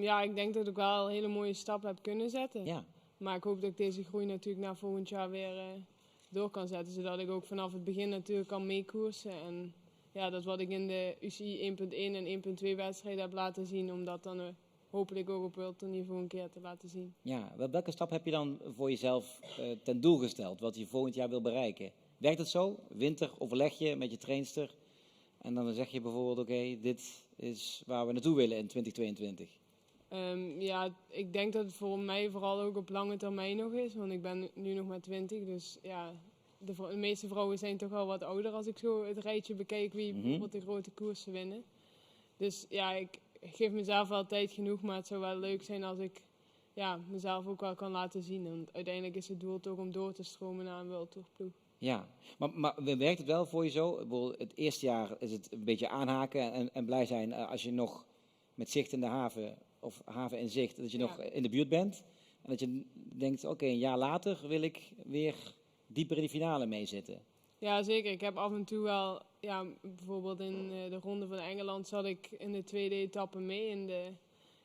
Ja, ik denk dat ik wel een hele mooie stap heb kunnen zetten. Ja. Maar ik hoop dat ik deze groei natuurlijk naar volgend jaar weer door kan zetten. Zodat ik ook vanaf het begin natuurlijk kan meekoersen. En ja, dat wat ik in de UCI 1.1 en 1.2 wedstrijden heb laten zien. Om dat dan hopelijk ook op World Tour niveau een keer te laten zien. Ja, welke stap heb je dan voor jezelf ten doel gesteld? Wat je volgend jaar wil bereiken? Werkt het zo? Winter overleg je met je trainster. En dan zeg je bijvoorbeeld, oké, dit is waar we naartoe willen in 2022. Ja, ik denk dat het voor mij vooral ook op lange termijn nog is. Want ik ben nu nog maar 20. Dus ja, de meeste vrouwen zijn toch wel wat ouder als ik zo het rijtje bekijk wie bijvoorbeeld de grote koersen winnen. Dus ja, ik geef mezelf wel tijd genoeg. Maar het zou wel leuk zijn als ik mezelf ook wel kan laten zien. Want uiteindelijk is het doel toch om door te stromen naar een World Tour ploeg. Ja, maar werkt het wel voor je zo? Ik bedoel, het eerste jaar is het een beetje aanhaken en blij zijn als je nog met zicht in de haven, of haven in zicht, dat je nog in de buurt bent. En dat je denkt, oké, een jaar later wil ik weer dieper in die finale meezitten. Ja, zeker. Ik heb af en toe wel, bijvoorbeeld in de Ronde van Engeland zat ik in de tweede etappe mee,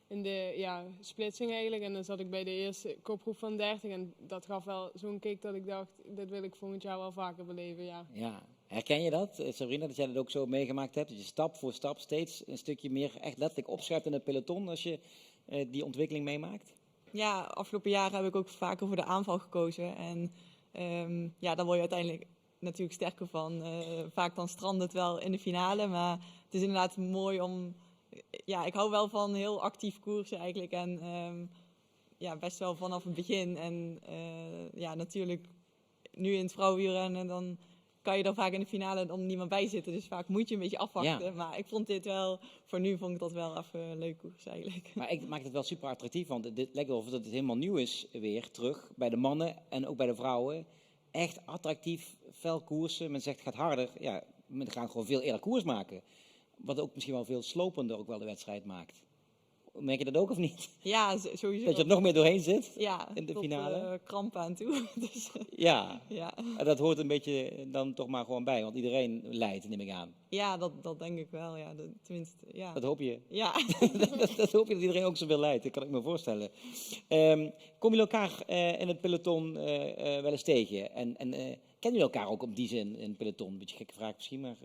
in de splitsing eigenlijk. En dan zat ik bij de eerste kopgroep van 30 en dat gaf wel zo'n kick dat ik dacht, dit wil ik volgend jaar wel vaker beleven, ja. Ja, herken je dat, Sabrina, dat jij dat ook zo meegemaakt hebt? Dat je stap voor stap steeds een stukje meer echt letterlijk opschuift in het peloton als je die ontwikkeling meemaakt? Ja, afgelopen jaren heb ik ook vaker voor de aanval gekozen. En daar word je uiteindelijk natuurlijk sterker van. Vaak dan strandt het wel in de finale, maar het is inderdaad mooi om... Ja, ik hou wel van heel actief koersen eigenlijk en best wel vanaf het begin. En natuurlijk nu in het vrouwenwielrennen dan kan je dan vaak in de finale dan niemand bij zitten. Dus vaak moet je een beetje afwachten. Ja. Maar ik vond dit wel, voor nu vond ik dat wel even een leuk koers eigenlijk. Maar ik maak het wel super attractief, want dit lijkt wel of het helemaal nieuw is weer terug bij de mannen en ook bij de vrouwen. Echt attractief, fel koersen. Men zegt het gaat harder. Ja, men gaat gewoon veel eerder koers maken. Wat ook misschien wel veel slopender ook wel de wedstrijd maakt. Merk je dat ook of niet? Ja, sowieso. Dat je er nog meer doorheen zit in de tot, finale? krampen aan toe. Dus, Ja. ja. En dat hoort een beetje dan toch maar gewoon bij, want iedereen lijdt, neem ik aan. Ja, dat denk ik wel. Ja. Tenminste, ja. Dat hoop je. Ja. dat hoop je dat iedereen ook zoveel lijdt, dat kan ik me voorstellen. Kom je elkaar in het peloton wel eens tegen? En kennen jullie elkaar ook op die zin in het peloton? Beetje gekke vraag misschien, maar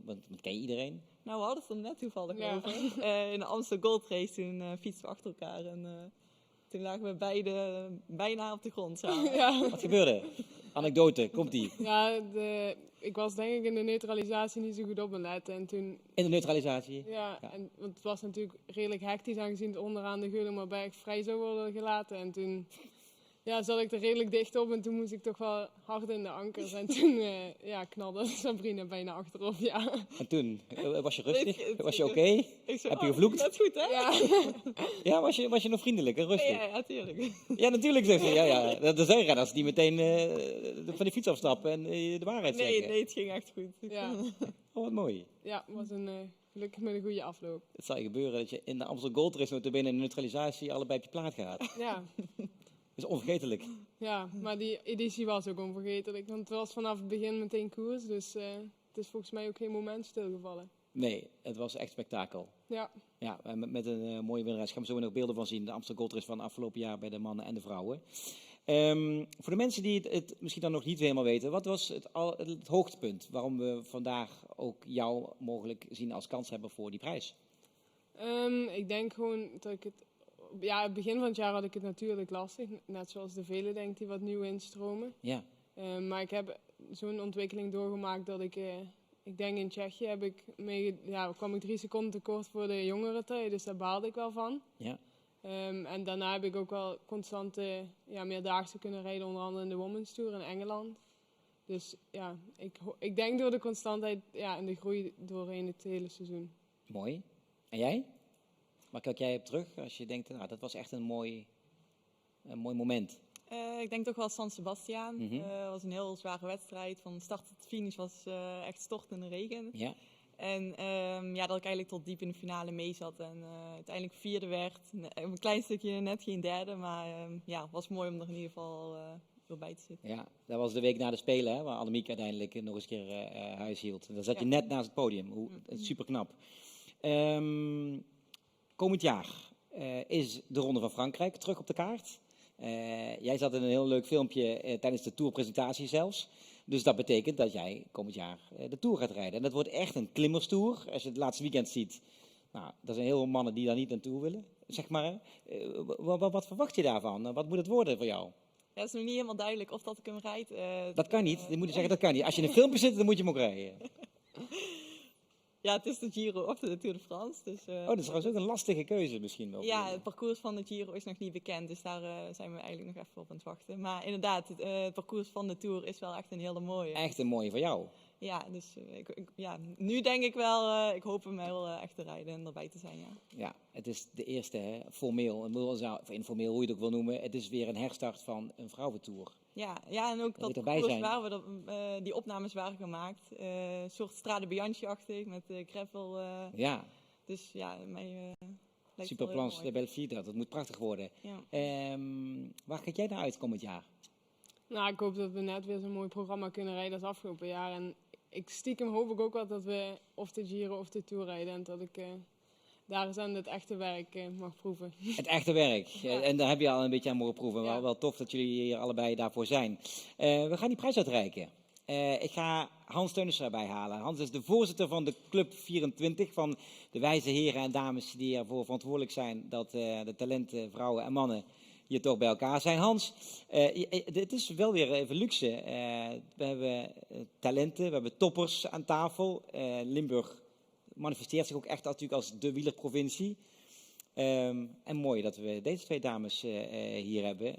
wat ken je iedereen? Nou, we hadden het er net toevallig Ja. over. In de Amsterdam Gold Race, toen fietsten we achter elkaar. En toen lagen we beide bijna op de grond samen. Ja. Wat gebeurde? Anekdote, komt-ie. Ja, ik was denk ik in de neutralisatie niet zo goed op me letten. En toen, In de neutralisatie. ja. Want het was natuurlijk redelijk hectisch aangezien het onderaan de Geulenberg vrij zou worden gelaten. En toen zat ik er redelijk dicht op en toen moest ik toch wel hard in de ankers. En toen knalde Sabrina bijna achterop, ja. En toen, was je rustig? Nee, Was je oké? Ik zei, Heb je gevloekt? Dat is goed, hè? Ja, Ja, was je nog vriendelijk en rustig? Ja, tuurlijk. Ja, natuurlijk zegt ze. Ja. Er zijn renners die meteen van de fiets afstappen en de waarheid zeggen. Nee, het ging echt goed. ja. Oh, wat mooi. Ja, het was gelukkig met een goede afloop. Het zal je gebeuren dat je in de Amstel Gold Race notabene in de neutralisatie allebei op je plaat gaat. Ja. Dat is onvergetelijk. Ja, maar die editie was ook onvergetelijk. Want het was vanaf het begin meteen koers. Dus het is volgens mij ook geen moment stilgevallen. Nee, het was echt spektakel. Ja, Ja, met een mooie winnares. Gaan we zo nog beelden van zien. De Amstel Gold Race van afgelopen jaar bij de mannen en de vrouwen. Voor de mensen die het misschien dan nog niet helemaal weten. Wat was het hoogtepunt waarom we vandaag ook jou mogelijk zien als kans hebben voor die prijs? ik denk gewoon dat ik het... Ja, het begin van het jaar had ik het natuurlijk lastig. Net zoals de velen denk die wat nieuw instromen. Ja. Maar ik heb zo'n ontwikkeling doorgemaakt dat ik denk in Tsjechië kwam ik 3 seconden tekort voor de jongere trui. Dus daar baalde ik wel van. Ja. En daarna heb ik ook wel constant meerdaagse kunnen rijden. Onder andere in de Women's Tour in Engeland. Dus ja, ik denk door de constantheid en de groei doorheen het hele seizoen. Mooi. En jij? Waar kijk jij op terug als je denkt, nou, dat was echt een mooi moment? Ik denk toch wel San Sebastian. Het was een heel zware wedstrijd. Van start tot finish was echt stort in de regen. Ja. En dat ik eigenlijk tot diep in de finale mee zat. En uiteindelijk 4e werd. Een klein stukje net geen 3e. Maar het was mooi om er in ieder geval weer bij te zitten. Ja, dat was de week na de Spelen, hè, waar Annemiek uiteindelijk nog eens een keer huis hield. Dan zat je net naast het podium. Super knap. Komend jaar is de Ronde van Frankrijk terug op de kaart. Jij zat in een heel leuk filmpje tijdens de tourpresentatie zelfs. Dus dat betekent dat jij komend jaar de Tour gaat rijden. En dat wordt echt een klimmerstoer. Als je het laatste weekend ziet, nou, er zijn heel veel mannen die daar niet naartoe willen. Zeg maar, wat verwacht je daarvan? Wat moet het worden voor jou? Ja, het is nog niet helemaal duidelijk of dat ik hem rijd. Dat kan niet. Je moet zeggen, dat kan niet. Als je in een filmpje zit, dan moet je hem ook rijden. Ja, het is de Giro of de Tour de France. Dus, Dat is trouwens ook een lastige keuze misschien wel. ja, het parcours van de Giro is nog niet bekend, dus daar zijn we eigenlijk nog even op aan het wachten. Maar inderdaad, het parcours van de Tour is wel echt een hele mooie. Echt een mooie voor jou. Ja, dus nu denk ik wel, ik hoop hem wel echt te rijden en erbij te zijn, ja. Ja, het is de eerste, hè, formeel, of informeel, hoe je het ook wil noemen. Het is weer een herstart van een vrouwentour. Ja, en ook Wil je dat erbij parcours zijn? waar we die opnames waren gemaakt. Een soort Strade Bianchi-achtig met gravel. Ja, Dus ja, mij lijkt het Superplans wel de heel mooi. Belfield, dat moet prachtig worden. Ja. Waar kijk jij naar uit komend jaar? Nou, ik hoop dat we net weer zo'n mooi programma kunnen rijden als afgelopen jaar. En stiekem hoop ik ook wel dat we of de Giro of de Tour rijden. En dat ik daar eens aan het echte werk mag proeven. Het echte werk. Ja. En daar heb je al een beetje aan mogen proeven. Ja. Wel tof dat jullie hier allebei daarvoor zijn. We gaan die prijs uitreiken. Ik ga Hans Teunissen erbij halen. Hans is de voorzitter van de Club 24 van de wijze heren en dames die ervoor verantwoordelijk zijn dat de talenten, vrouwen en mannen hier toch bij elkaar zijn. Hans, het is wel weer even luxe. We hebben talenten, we hebben toppers aan tafel. Limburg manifesteert zich ook echt natuurlijk als de wielerprovincie. En mooi dat we deze twee dames hier hebben.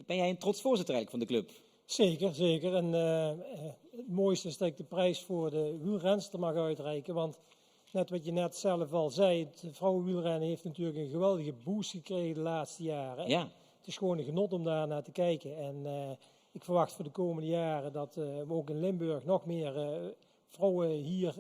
Ben jij een trots voorzitter eigenlijk van de club? Zeker, zeker. En het mooiste is dat ik de prijs voor de wielrenster mag uitreiken. Want net wat je net zelf al zei, het vrouwenwielrennen heeft natuurlijk een geweldige boost gekregen de laatste jaren. Ja. Het is gewoon een genot om daar naar te kijken. En ik verwacht voor de komende jaren dat we ook in Limburg nog meer vrouwen hier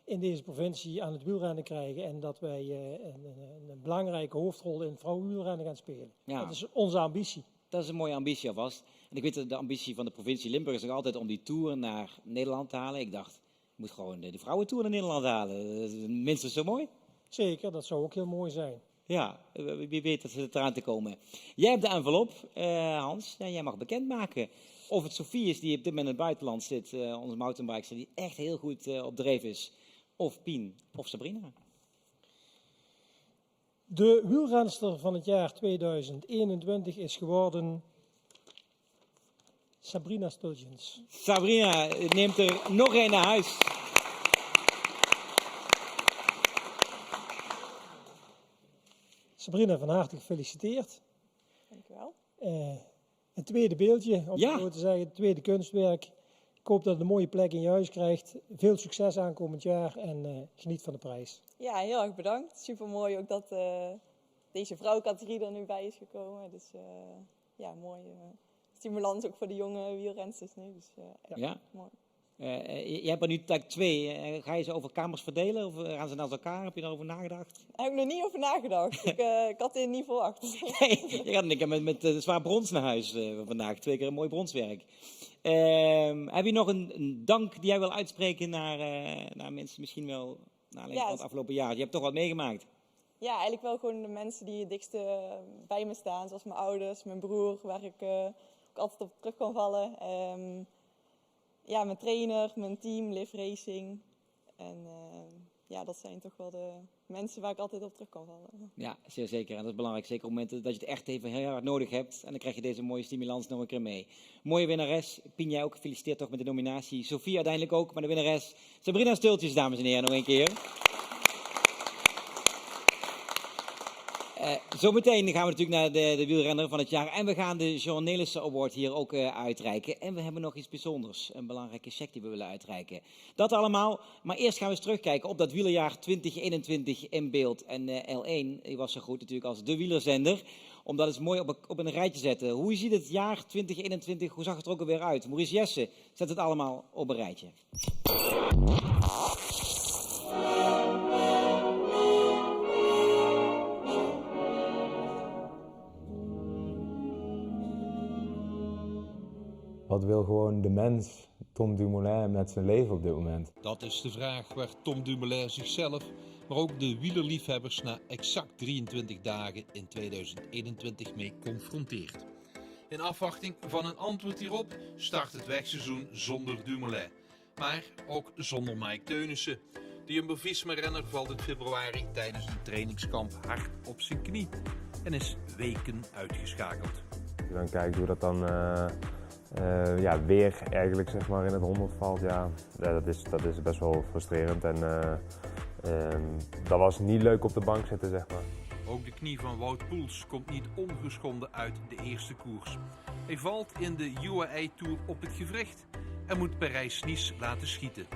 in deze provincie aan het wielrennen krijgen. En dat wij een belangrijke hoofdrol in het vrouwenwielrennen gaan spelen. Ja. Dat is onze ambitie. Dat is een mooie ambitie alvast. En ik weet dat de ambitie van de provincie Limburg is nog altijd om die Tour naar Nederland te halen. Ik dacht, je moet gewoon de vrouwentour naar Nederland halen. Dat is minstens zo mooi. Zeker, dat zou ook heel mooi zijn. Ja, wie weet dat ze eraan te komen. Jij hebt de envelop, Hans. Ja, jij mag bekendmaken of het Sofie is die op dit moment in het buitenland zit. Onze mountainbiker die echt heel goed op dreef is. Of Pien of Sabrina. De wielrenster van het jaar 2021 is geworden Sabrina Stultjens. Sabrina neemt er nog één naar huis. Sabrina, van harte gefeliciteerd. Dankjewel. Een tweede beeldje, om Ja. het zo te zeggen, het tweede kunstwerk. Ik hoop dat het een mooie plek in je huis krijgt. Veel succes aankomend jaar en geniet van de prijs. Ja, heel erg bedankt. Super mooi ook dat deze vrouwencategorie er nu bij is gekomen. Dus ja, mooi stimulans ook voor de jonge wielrensters nu. Dus Ja. mooi. Je hebt er nu tak 2. Ga je ze over kamers verdelen of gaan ze naast elkaar? Heb je daarover nagedacht? Daar heb ik nog niet over nagedacht. Ik had dit niet verwacht. Nee, je gaat ik met zwaar brons naar huis vandaag. 2 keer een mooi bronswerk. Heb je nog een dank die jij wil uitspreken naar mensen misschien wel naar aanleiding van het afgelopen jaar? Je hebt toch wat meegemaakt? Ja, eigenlijk wel gewoon de mensen die het dichtste bij me staan. Zoals mijn ouders, mijn broer, waar ik ook altijd op terug kan vallen. Ja, mijn trainer, mijn team, Liv Racing. En ja, dat zijn toch wel de mensen waar ik altijd op terug kan vallen. Ja, zeer zeker. En dat is belangrijk. Zeker op momenten dat je het echt even heel hard nodig hebt. En dan krijg je deze mooie stimulans nog een keer mee. Mooie winnares. Pien, jij ook gefeliciteerd toch met de nominatie. Sofie uiteindelijk ook, maar de winnares Sabrina Stultjens, dames en heren, nog een keer. Zometeen gaan we natuurlijk naar de wielrenner van het jaar. En we gaan de Jean Nelissen Award hier ook uitreiken. En we hebben nog iets bijzonders. Een belangrijke check die we willen uitreiken. Dat allemaal. Maar eerst gaan we eens terugkijken op dat wielerjaar 2021 in beeld. En L1 die was zo goed natuurlijk als de wielerzender. Om dat eens mooi op een rijtje te zetten. Hoe ziet het jaar 2021, hoe zag het er ook alweer uit? Maurice Jessen zet het allemaal op een rijtje. Wat wil gewoon de mens, Tom Dumoulin, met zijn leven op dit moment? Dat is de vraag waar Tom Dumoulin zichzelf, maar ook de wielerliefhebbers na exact 23 dagen in 2021 mee confronteert. In afwachting van een antwoord hierop start het wegseizoen zonder Dumoulin. Maar ook zonder Mike Teunissen. De Jumbo-Visma-renner valt in februari tijdens een trainingskamp hard op zijn knie en is weken uitgeschakeld. Als je dan kijkt hoe dat dan Ja, weer eigenlijk zeg maar in het 100 valt, ja, dat is best wel frustrerend. En dat was niet leuk op de bank zitten, zeg maar. Ook de knie van Wout Poels komt niet ongeschonden uit de eerste koers. Hij valt in de UAE Tour op het gewricht en moet Parijs-Nice laten schieten.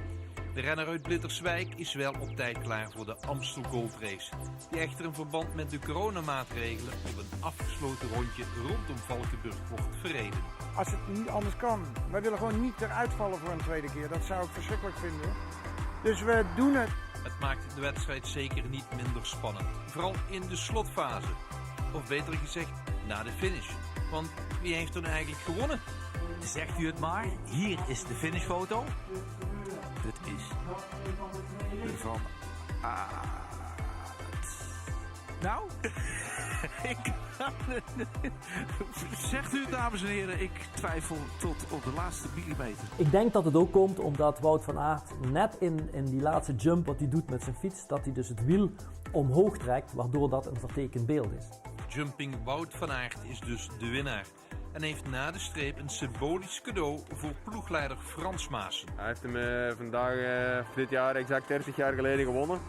De renner uit Blitterswijk is wel op tijd klaar voor de Amstel Gold Race, die echter in verband met de coronamaatregelen op een afgesloten rondje rondom Valkenburg wordt verreden. Als het niet anders kan. Wij willen gewoon niet eruit vallen voor een tweede keer. Dat zou ik verschrikkelijk vinden. Dus we doen het. Het maakt de wedstrijd zeker niet minder spannend. Vooral in de slotfase. Of beter gezegd, na de finish. Want wie heeft er nou eigenlijk gewonnen? Zegt u het maar, hier is de finishfoto. Dit is van Aert. Nou, zegt u het, dames en heren, ik twijfel tot op de laatste millimeter. Ik denk dat het ook komt omdat Wout van Aert net in die laatste jump wat hij doet met zijn fiets, dat hij dus het wiel omhoog trekt, waardoor dat een vertekend beeld is. Jumping Wout van Aert is dus de winnaar. En heeft na de streep een symbolisch cadeau voor ploegleider Frans Maassen. Hij heeft hem vandaag, dit jaar, exact 30 jaar geleden gewonnen.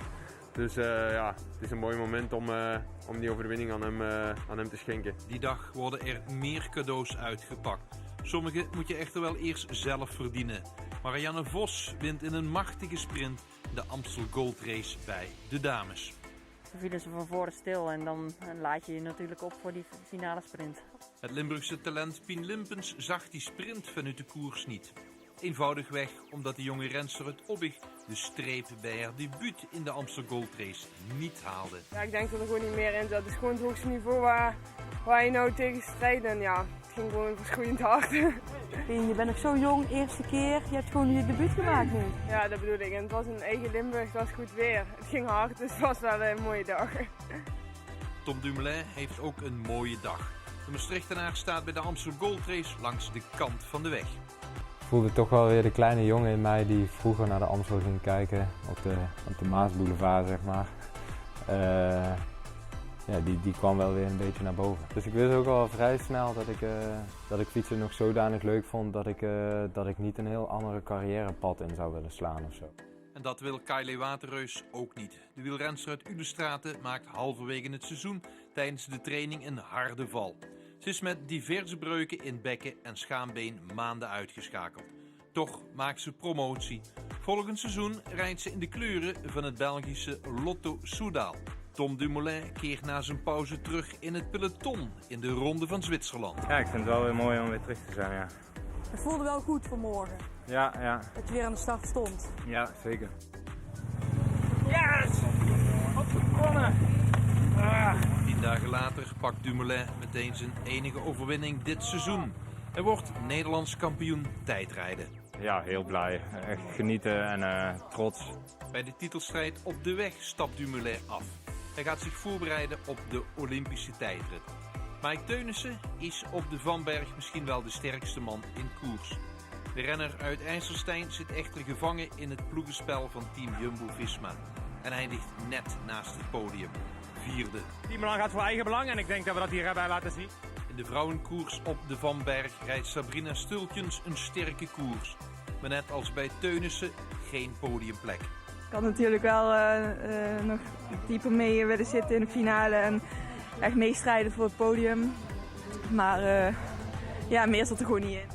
Dus ja, het is een mooi moment om die overwinning aan hem te schenken. Die dag worden er meer cadeaus uitgepakt. Sommige moet je echter wel eerst zelf verdienen. Marianne Vos wint in een machtige sprint de Amstel Gold Race bij de dames. Toen vielen ze van voren stil en dan laat je je natuurlijk op voor die finale sprint. Het Limburgse talent Pien Limpens zag die sprint vanuit de koers niet. Eenvoudigweg omdat de jonge renster uit Obbig de streep bij haar debuut in de Amstel Gold Race niet haalde. Ja, ik denk dat er gewoon niet meer in zat. Het is gewoon het hoogste niveau waar je nou tegen strijdt. En ja, het ging gewoon verschroeiend hard. Je bent nog zo jong, eerste keer. Je hebt gewoon je debuut gemaakt nu. Ja, dat bedoel ik. En het was een eigen Limburg, het was goed weer. Het ging hard, dus het was wel een mooie dag. Tom Dumoulin heeft ook een mooie dag. De Maastrichtenaar staat bij de Amstel Gold Race langs de kant van de weg. Ik voelde toch wel weer de kleine jongen in mij die vroeger naar de Amstel ging kijken op de Maasboulevard, zeg maar. Ja, die kwam wel weer een beetje naar boven. Dus ik wist ook al vrij snel dat ik fietsen nog zodanig leuk vond dat ik niet een heel andere carrièrepad in zou willen slaan of zo. En dat wil Kylie Waterreus ook niet. De wielrenster uit Ulestraten maakt halverwege het seizoen tijdens de training een harde val. Ze is met diverse breuken in bekken en schaambeen maanden uitgeschakeld. Toch maakt ze promotie. Volgend seizoen rijdt ze in de kleuren van het Belgische Lotto Soudal. Tom Dumoulin keert na zijn pauze terug in het peloton in de Ronde van Zwitserland. Ja, ik vind het wel weer mooi om weer terug te zijn, ja. Het voelde wel goed vanmorgen. Ja. Dat je weer aan de start stond. Ja, zeker. Yes! Opgewonnen! 10 dagen later pakt Dumoulin meteen zijn enige overwinning dit seizoen. Hij wordt Nederlands kampioen tijdrijden. Ja, heel blij. Echt genieten en trots. Bij de titelstrijd op de weg stapt Dumoulin af. Hij gaat zich voorbereiden op de Olympische tijdrit. Mike Teunissen is op de Vanberg misschien wel de sterkste man in koers. De renner uit IJsselstein zit echter gevangen in het ploegenspel van team Jumbo-Visma. En hij ligt net naast het podium. Vierde. Teambelang gaat voor eigen belang en ik denk dat we dat hier hebben laten zien. In de vrouwenkoers op de Vanberg rijdt Sabrina Stultjens een sterke koers. Maar net als bij Teunissen geen podiumplek. Ik had natuurlijk wel nog dieper mee willen zitten in de finale en echt meestrijden voor het podium. Maar ja, meer zat er gewoon niet in.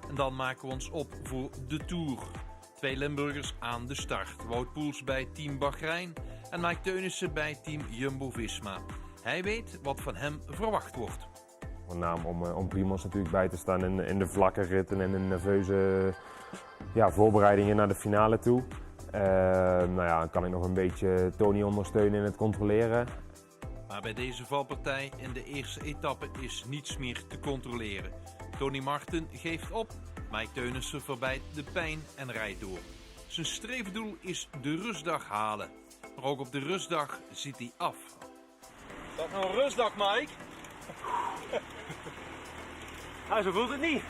En dan maken we ons op voor de Tour. 2 Limburgers aan de start. Wout Poels bij team Bahrein en Mike Teunissen bij team Jumbo-Visma. Hij weet wat van hem verwacht wordt. Met name om Primož natuurlijk bij te staan in de vlakke ritten en de nerveuze voorbereidingen naar de finale toe. Dan kan ik nog een beetje Tony ondersteunen in het controleren. Maar bij deze valpartij in de eerste etappe is niets meer te controleren. Tony Martin geeft op, Mike Teunissen verbijt de pijn en rijdt door. Zijn streefdoel is de rustdag halen. Maar ook op de rustdag zit hij af. Dat is nou een rustdag, Mike. Nou, zo voelt het niet.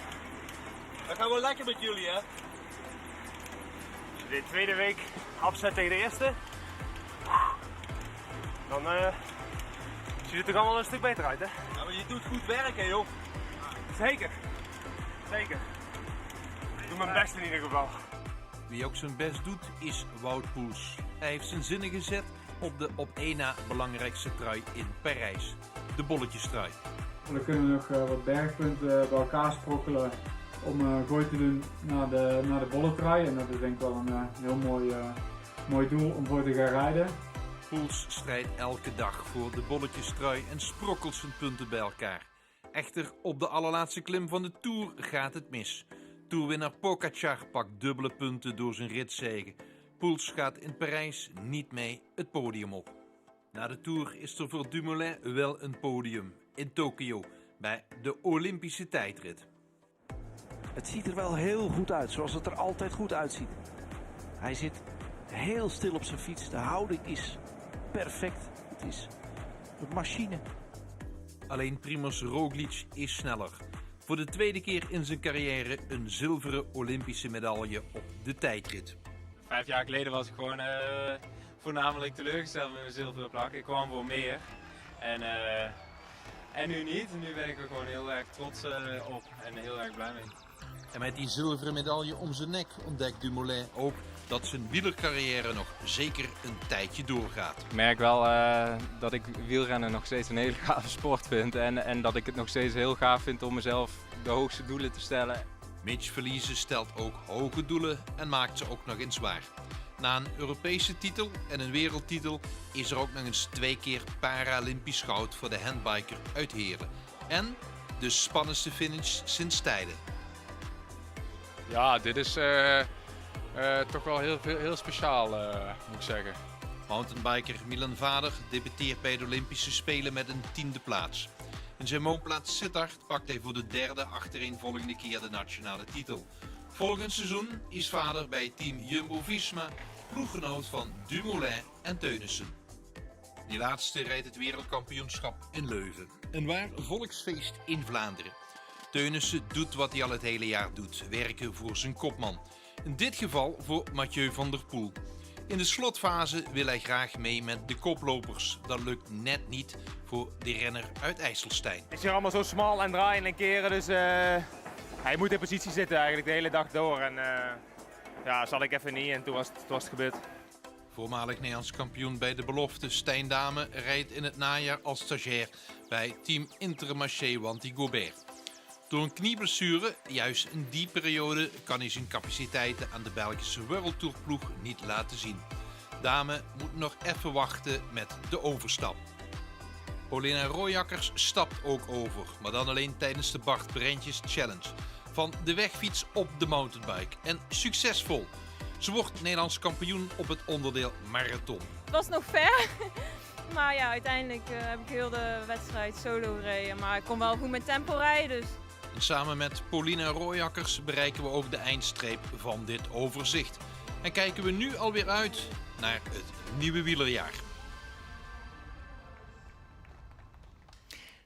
Dat gaat wel lekker met jullie, hè? Als je de tweede week afzet tegen de eerste, dan ziet het er allemaal een stuk beter uit, hè? Ja, maar je doet goed werk, hè, joh. Zeker. Zeker. Ik doe mijn best in ieder geval. Wie ook zijn best doet, is Wout Poels. Hij heeft zijn zinnen gezet op de op één na belangrijkste trui in Parijs. De bolletjestrui. We kunnen nog wat bergpunten bij elkaar sprokkelen om een gooi te doen naar de bolletrui. En dat is denk ik wel een heel mooi doel om voor te gaan rijden. Poels strijdt elke dag voor de bolletjestrui en sprokkelt zijn punten bij elkaar. Echter, op de allerlaatste klim van de Tour gaat het mis. Tourwinnaar Pogačar pakt dubbele punten door zijn ritzege. Poels gaat in Parijs niet mee het podium op. Na de Tour is er voor Dumoulin wel een podium in Tokio bij de Olympische tijdrit. Het ziet er wel heel goed uit, zoals het er altijd goed uitziet. Hij zit heel stil op zijn fiets. De houding is perfect. Het is een machine. Alleen Primož Roglič is sneller. Voor de tweede keer in zijn carrière een zilveren Olympische medaille op de tijdrit. 5 jaar geleden was ik gewoon voornamelijk teleurgesteld met mijn zilveren plak. Ik kwam voor meer. En nu niet. Nu ben ik er gewoon heel erg trots op en heel erg blij mee. En met die zilveren medaille om zijn nek ontdekt Dumoulin ook dat zijn wielercarrière nog zeker een tijdje doorgaat. Ik merk wel dat ik wielrennen nog steeds een hele gave sport vind. En dat ik het nog steeds heel gaaf vind om mezelf de hoogste doelen te stellen. Mitch Verliezen stelt ook hoge doelen en maakt ze ook nog eens waar. Na een Europese titel en een wereldtitel is er ook nog eens 2 keer Paralympisch goud voor de handbiker uit Heerlen. En de spannendste finish sinds tijden. Ja, dit is toch wel heel speciaal, moet ik zeggen. Mountainbiker Milan Vader debuteert bij de Olympische Spelen met een 10e plaats. In zijn woonplaats Sittard pakt hij voor de 3e achtereenvolgende keer de nationale titel. Volgend seizoen is Vader bij team Jumbo-Visma ploeggenoot van Dumoulin en Teunissen. Die laatste rijdt het wereldkampioenschap in Leuven. Een waar volksfeest in Vlaanderen. Teunissen doet wat hij al het hele jaar doet, werken voor zijn kopman. In dit geval voor Mathieu van der Poel. In de slotfase wil hij graag mee met de koplopers. Dat lukt net niet voor de renner uit IJsselstein. Het is hier allemaal zo smal en draaien en keren, dus hij moet in positie zitten eigenlijk de hele dag door. En ja, zat ik even niet en toen was het gebeurd. Voormalig Nederlands kampioen bij de belofte Stijn Dame rijdt in het najaar als stagiair bij team Intermarché Wanty-Gobert. Door een knieblessure, juist in die periode, kan hij zijn capaciteiten aan de Belgische World Tour ploeg niet laten zien. Dame moet nog even wachten met de overstap. Paulina Rooijakkers stapt ook over, maar dan alleen tijdens de Bart Brentjes Challenge. Van de wegfiets op de mountainbike en succesvol. Ze wordt Nederlands kampioen op het onderdeel marathon. Het was nog ver, maar ja, uiteindelijk heb ik heel de wedstrijd solo gereden. Maar ik kon wel goed met tempo rijden, dus... En samen met Paulina Rooijakkers bereiken we ook de eindstreep van dit overzicht. En kijken we nu alweer uit naar het nieuwe wielerjaar.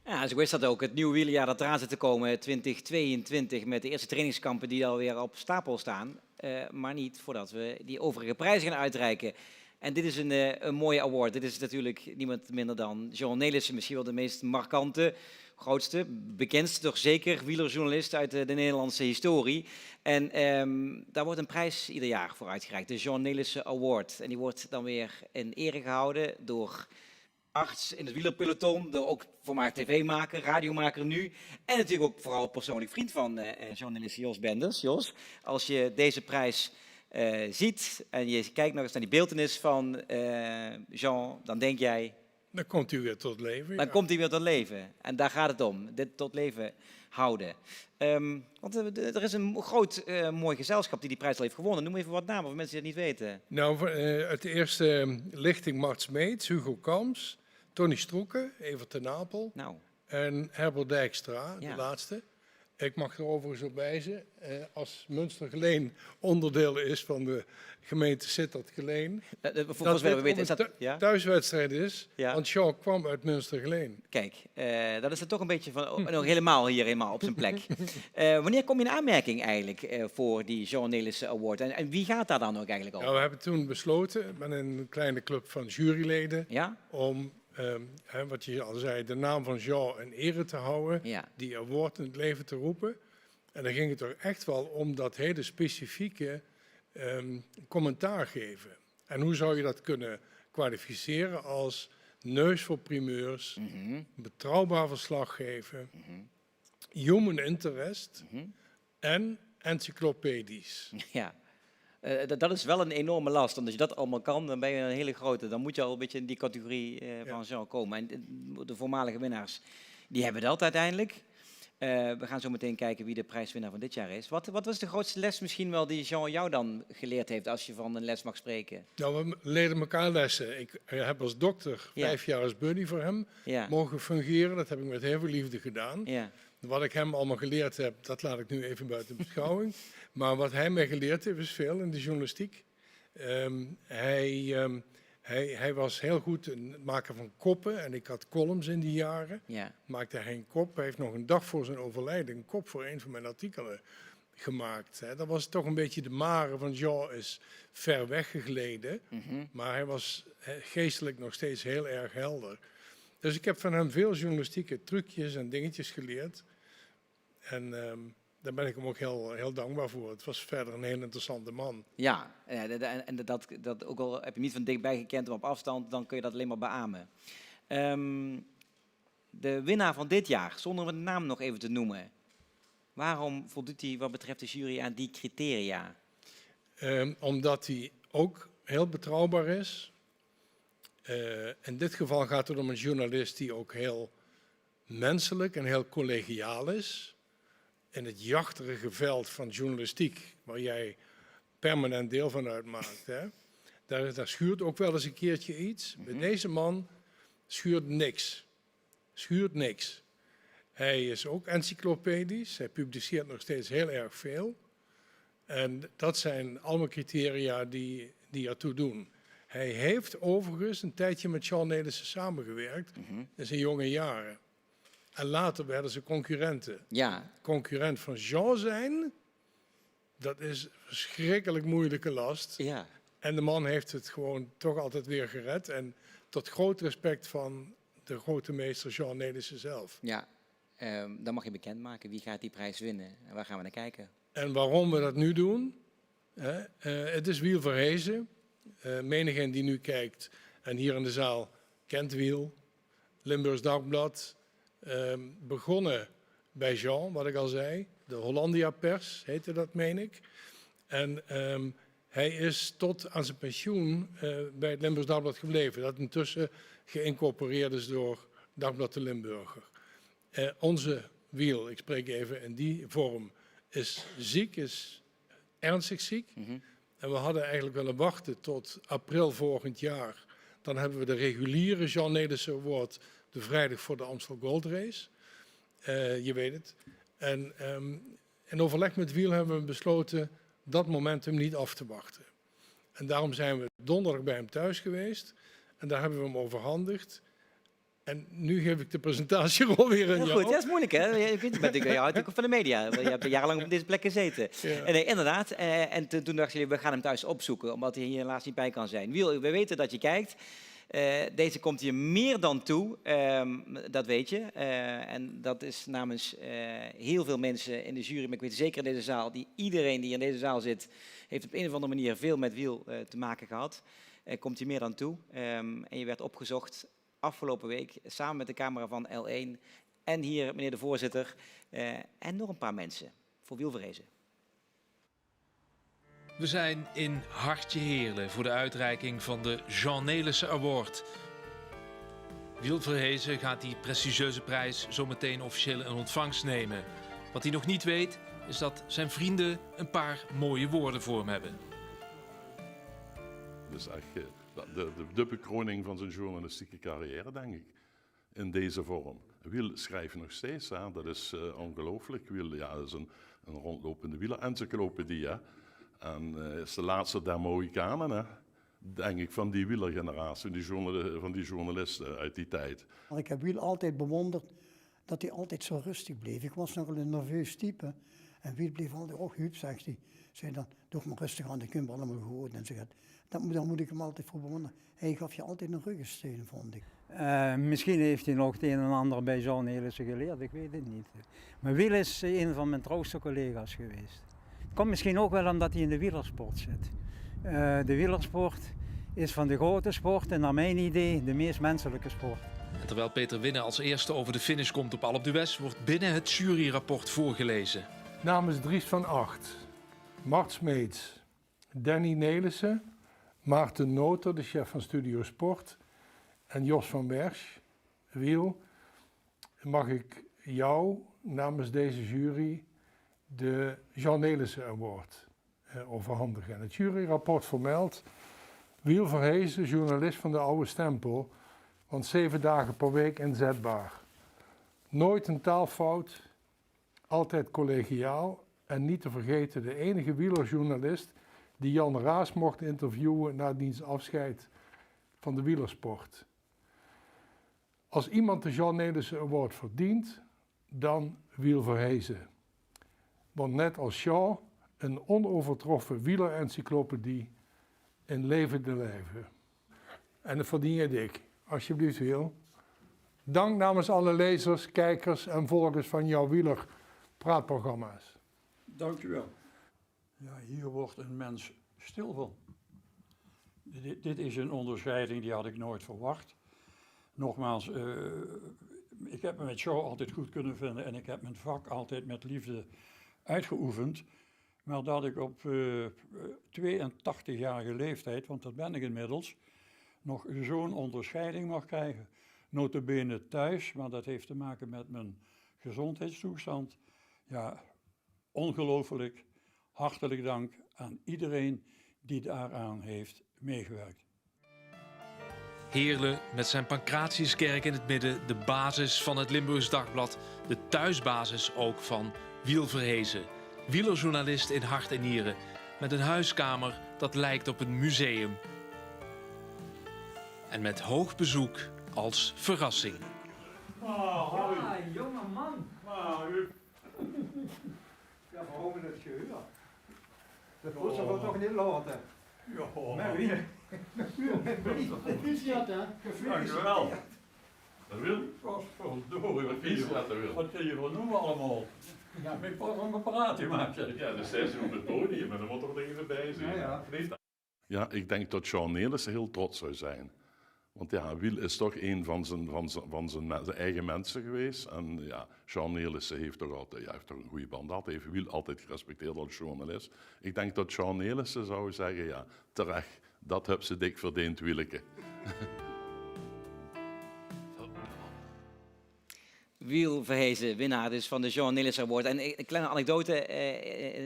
Ja, zo is dat ook. Het nieuwe wielerjaar dat eraan zit te komen, 2022, met de eerste trainingskampen die alweer op stapel staan. Maar niet voordat we die overige prijzen gaan uitreiken. En dit is een mooie award. Dit is natuurlijk niemand minder dan Jean Nelissen, misschien wel de meest markante, grootste, bekendste, toch zeker wielerjournalist uit de Nederlandse historie. En daar wordt een prijs ieder jaar voor uitgereikt, de Jean Nelissen Award. En die wordt dan weer in ere gehouden door arts in het wielerpeloton, door ook voormalig tv-maker, radiomaker nu. En natuurlijk ook vooral persoonlijk vriend van Jean Nelissen, Jos Benders. Jos, als je deze prijs ziet en je kijkt nog eens naar die beeltenis van Jean, dan denk jij... Dan komt hij weer tot leven. Dan komt hij weer tot leven. En daar gaat het om, dit tot leven houden. Want er is een groot mooi gezelschap die prijs al heeft gewonnen. Noem even wat namen voor mensen die dat niet weten. Nou, het eerste lichting Mart Smeets, Hugo Kams, Tony Stroeken, Evert ten Napel en Herbert Dijkstra, de laatste. Ik mag er overigens op wijzen, als Münster-Geleen onderdeel is van de gemeente Sittard-Geleen, dat het een thuiswedstrijd is, want Jean kwam uit Münster-Geleen. Kijk, dat is er toch een beetje van, nog helemaal op zijn plek. Wanneer kom je in aanmerking eigenlijk voor die Jean Nelissen Award? En wie gaat daar dan ook eigenlijk over? Nou, we hebben toen besloten, met een kleine club van juryleden, om... wat je al zei, de naam van Jean in ere te houden, die award in het leven te roepen. En dan ging het toch echt wel om dat hele specifieke commentaar geven. En hoe zou je dat kunnen kwalificeren als neus voor primeurs, betrouwbaar verslag geven, human interest en encyclopedisch. Ja, dat is wel een enorme last. Want als je dat allemaal kan, dan ben je een hele grote. Dan moet je al een beetje in die categorie van Jean komen. En de voormalige winnaars, die hebben dat uiteindelijk. We gaan zo meteen kijken wie de prijswinnaar van dit jaar is. Wat was de grootste les misschien wel die Jean jou dan geleerd heeft, als je van een les mag spreken? Nou, we leren elkaar lessen. Ik heb als dokter 5 jaar als buddy voor hem mogen fungeren. Dat heb ik met heel veel liefde gedaan. Ja. Wat ik hem allemaal geleerd heb, dat laat ik nu even buiten beschouwing. Maar wat hij mij geleerd heeft, is veel in de journalistiek. Hij was heel goed in het maken van koppen. En ik had columns in die jaren. Ja. Maakte hij een kop. Hij heeft nog een dag voor zijn overlijden een kop voor een van mijn artikelen gemaakt. Dat was toch een beetje de mare van Jean is ver weggegleden. Maar hij was geestelijk nog steeds heel erg helder. Dus ik heb van hem veel journalistieke trucjes en dingetjes geleerd. En daar ben ik hem ook heel dankbaar voor. Het was verder een heel interessante man. Ja, en dat ook al heb je hem niet van dichtbij gekend of op afstand, dan kun je dat alleen maar beamen. De winnaar van dit jaar, zonder de naam nog even te noemen. Waarom voldoet hij wat betreft de jury aan die criteria? Omdat hij ook heel betrouwbaar is. In dit geval gaat het om een journalist die ook heel menselijk en heel collegiaal is. In het jachterige veld van journalistiek, waar jij permanent deel van uitmaakt. Hè? Daar schuurt ook wel eens een keertje iets. Bij deze man schuurt niks. Schuurt niks. Hij is ook encyclopedisch. Hij publiceert nog steeds heel erg veel. En dat zijn allemaal criteria die ertoe doen. Hij heeft overigens een tijdje met Jean Nelissen samengewerkt in zijn jonge jaren. En later werden ze concurrenten. Ja. Concurrent van Jean zijn, dat is een verschrikkelijk moeilijke last. Ja. En de man heeft het gewoon toch altijd weer gered. En tot groot respect van de grote meester Jean Nelissen zelf. Ja, dan mag je bekendmaken wie gaat die prijs winnen. En waar gaan we naar kijken? En waarom we dat nu doen? Het is Wiel Verhezen. Menigeen die nu kijkt en hier in de zaal kent Wiel. Limburgs Dagblad. Begonnen bij Jean, wat ik al zei. De Hollandia Pers heette dat, meen ik. En hij is tot aan zijn pensioen bij het Limburgs Dagblad gebleven. Dat intussen geïncorporeerd is door Dagblad de Limburger. Onze Wiel, ik spreek even in die vorm, is ziek, is ernstig ziek. En we hadden eigenlijk willen wachten tot april volgend jaar. Dan hebben we de reguliere Jean Nelissen Award de vrijdag voor de Amstel Gold Race. Je weet het. En in overleg met Wiel hebben we besloten dat momentum niet af te wachten. En daarom zijn we donderdag bij hem thuis geweest. En daar hebben we hem overhandigd. En nu geef ik de presentatierol weer aan jou. Heel goed, dat is moeilijk hè. Je bent natuurlijk van de media. Je hebt jarenlang op deze plek gezeten. Ja. En, inderdaad. En toen dachten jullie, we gaan hem thuis opzoeken. Omdat hij hier helaas niet bij kan zijn. Wiel, we weten dat je kijkt. Deze komt hier meer dan toe, dat weet je. En dat is namens heel veel mensen in de jury, maar ik weet zeker in deze zaal, iedereen die in deze zaal zit, heeft op een of andere manier veel met Wiel te maken gehad. Komt hier meer dan toe. En je werd opgezocht afgelopen week, samen met de camera van L1 en hier meneer de voorzitter en nog een paar mensen voor Wiel Verhezen. We zijn in Hartje Heerlen voor de uitreiking van de Jean Nelissen Award. Wiel Verhezen gaat die prestigieuze prijs zometeen officieel in ontvangst nemen. Wat hij nog niet weet, is dat zijn vrienden een paar mooie woorden voor hem hebben. Dus echt de bekroning van zijn journalistieke carrière, denk ik. In deze vorm. Wiel schrijft nog steeds, hè? Dat is ongelooflijk. Wiel is een rondlopende wielerencyclopedie. En is de laatste der Mohikanen, hè? Denk ik, van die wielergeneratie, van die journalisten uit die tijd. Ik heb Wiel altijd bewonderd dat hij altijd zo rustig bleef. Ik was nogal een nerveus type. En Wiel bleef altijd, Huub, zegt hij. Zei dan, doe maar rustig aan, dat kun je allemaal goed. En Daar moet ik hem altijd voor bewonderen. Hij gaf je altijd een ruggensteun, vond ik. Misschien heeft hij nog het een en ander bij Jean Nelissen geleerd, ik weet het niet. Maar Wiel is een van mijn trouwste collega's geweest. Het komt misschien ook wel omdat hij in de wielersport zit. De wielersport is van de grote sport en naar mijn idee de meest menselijke sport. En terwijl Peter Winnen als eerste over de finish komt op Alpe d'Huez, wordt binnen het juryrapport voorgelezen. Namens Dries van Acht, Mart Smeets, Danny Nelissen, Maarten Noter, de chef van Studio Sport, en Jos van Berg, Wiel, mag ik jou namens deze jury de Jean Nelissen Award overhandigen. En het juryrapport vermeldt Wiel Verhezen, journalist van de Oude Stempel, want 7 dagen per week inzetbaar. Nooit een taalfout, altijd collegiaal en niet te vergeten de enige wielerjournalist die Jan Raas mocht interviewen na diens afscheid van de wielersport. Als iemand de Jean Nelissen Award verdient, dan Wiel Verhezen. Want net als Jean een onovertroffen wielerencyclopedie in levende lijven. En dat verdien je dik. Alsjeblieft, Wiel. Dank namens alle lezers, kijkers en volgers van jouw wielerpraatprogramma's. Dank u wel. Ja, hier wordt een mens stil van. Dit is een onderscheiding die had ik nooit verwacht. Nogmaals, ik heb me met Jean altijd goed kunnen vinden en ik heb mijn vak altijd met liefde uitgeoefend. Maar dat ik op 82-jarige leeftijd, want dat ben ik inmiddels, nog zo'n onderscheiding mag krijgen. Nota bene thuis, maar dat heeft te maken met mijn gezondheidstoestand. Ja, ongelooflijk. Hartelijk dank aan iedereen die daaraan heeft meegewerkt. Heerlen met zijn Pancratiuskerk in het midden, de basis van het Limburgs Dagblad, de thuisbasis ook van Wiel Verhezen. Wielerjournalist in hart en nieren, met een huiskamer dat lijkt op een museum. En met hoog bezoek als verrassing. Ja, jonge man. Ja, waarom het geheur? Dat was er toch niet laten. Ja, maar weer. Gefeliciteerd, hè? Dankjewel. Dat wil? Verdorie, wat kun je wel noemen allemaal? Ja, met een paraat gemaakt. Ja, de 6 op het podium, maar dan moet er even bij zijn. Ja, ik denk dat Jean Nelissen heel trots zou zijn. Want ja, Wiel is toch een van zijn eigen mensen geweest. En ja, Jean Nelissen heeft toch altijd heeft toch een goede band gehad. Hij heeft Wiel altijd gerespecteerd als journalist. Ik denk dat Jean Nelissen zou zeggen, ja, terecht, dat heb ze dik verdiend, Wieleke. Wiel Verhezen, winnaar dus van de Jean Nelissen Award. En een kleine anekdote,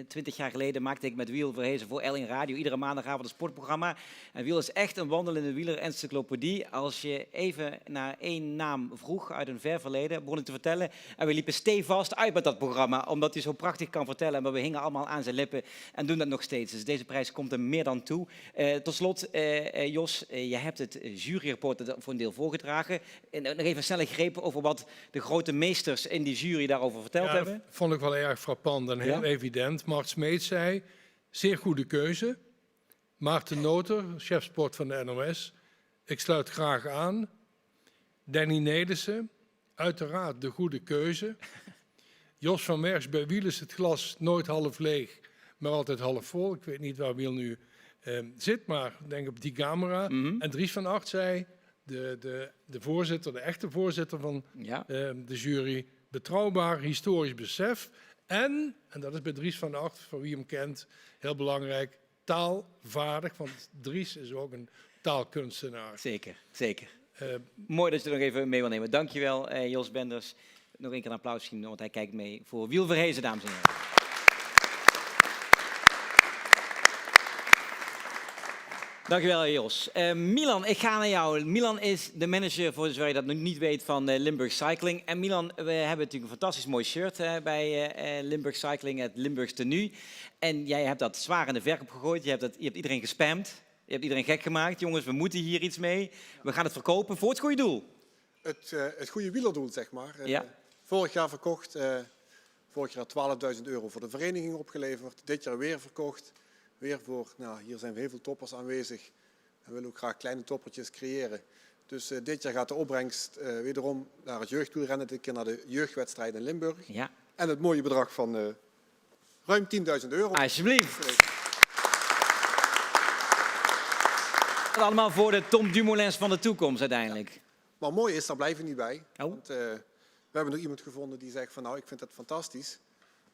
20 jaar geleden maakte ik met Wiel Verhezen voor L1 Radio iedere maandagavond een sportprogramma. En Wiel is echt een wandelende wielerencyclopedie. Als je even naar één naam vroeg uit een ver verleden, begon ik te vertellen. En we liepen stevast uit met dat programma, omdat hij zo prachtig kan vertellen. Maar we hingen allemaal aan zijn lippen en doen dat nog steeds. Dus deze prijs komt er meer dan toe. Tot slot, Jos, je hebt het juryrapport voor een deel voorgedragen. En nog even een snelle greep over wat de grote meesters in die jury daarover verteld hebben. Dat vond ik wel erg frappant en heel evident. Mart Smeets zei, zeer goede keuze. Maarten Noter, chef sport van de NOS. Ik sluit graag aan. Danny Nelissen, uiteraard de goede keuze. Jos van Merks, bij Wiel is het glas nooit half leeg, maar altijd half vol. Ik weet niet waar Wiel nu zit, maar ik denk op die camera. En Dries van Acht zei, de voorzitter, de echte voorzitter van de jury, betrouwbaar, historisch besef. En dat is bij Dries van Acht, voor wie hem kent, heel belangrijk, taalvaardig. Want Dries is ook een taalkunstenaar. Zeker, zeker. Mooi dat je er nog even mee wil nemen. Dankjewel, Jos Benders. Nog een keer een applaus zien, want hij kijkt mee voor Wiel Verhezen, dames en heren. Dankjewel, Jos. Milan, ik ga naar jou. Milan is de manager, voor zover je dat nog niet weet, van Limburg Cycling. En Milan, we hebben natuurlijk een fantastisch mooi shirt bij Limburg Cycling, het Limburgs tenue. En jij hebt dat zwaar in de verkoop gegooid. Je hebt iedereen gespamd. Je hebt iedereen gek gemaakt. Jongens, we moeten hier iets mee. We gaan het verkopen voor het goede doel. Het goede wielerdoel, zeg maar. Vorig jaar verkocht. Vorig jaar €12.000 voor de vereniging opgeleverd. Dit jaar weer verkocht. weer voor, nou, hier zijn heel veel toppers aanwezig. En we willen ook graag kleine toppertjes creëren. Dus dit jaar gaat de opbrengst wederom naar het jeugdwielrennen, dit keer naar de jeugdwedstrijd in Limburg. Ja. En het mooie bedrag van ruim €10.000. Alsjeblieft. Dat allemaal voor de Tom Dumoulins van de toekomst uiteindelijk. Maar mooi is, daar blijven we niet bij. Oh. Want we hebben nog iemand gevonden die zegt van nou, ik vind dat fantastisch.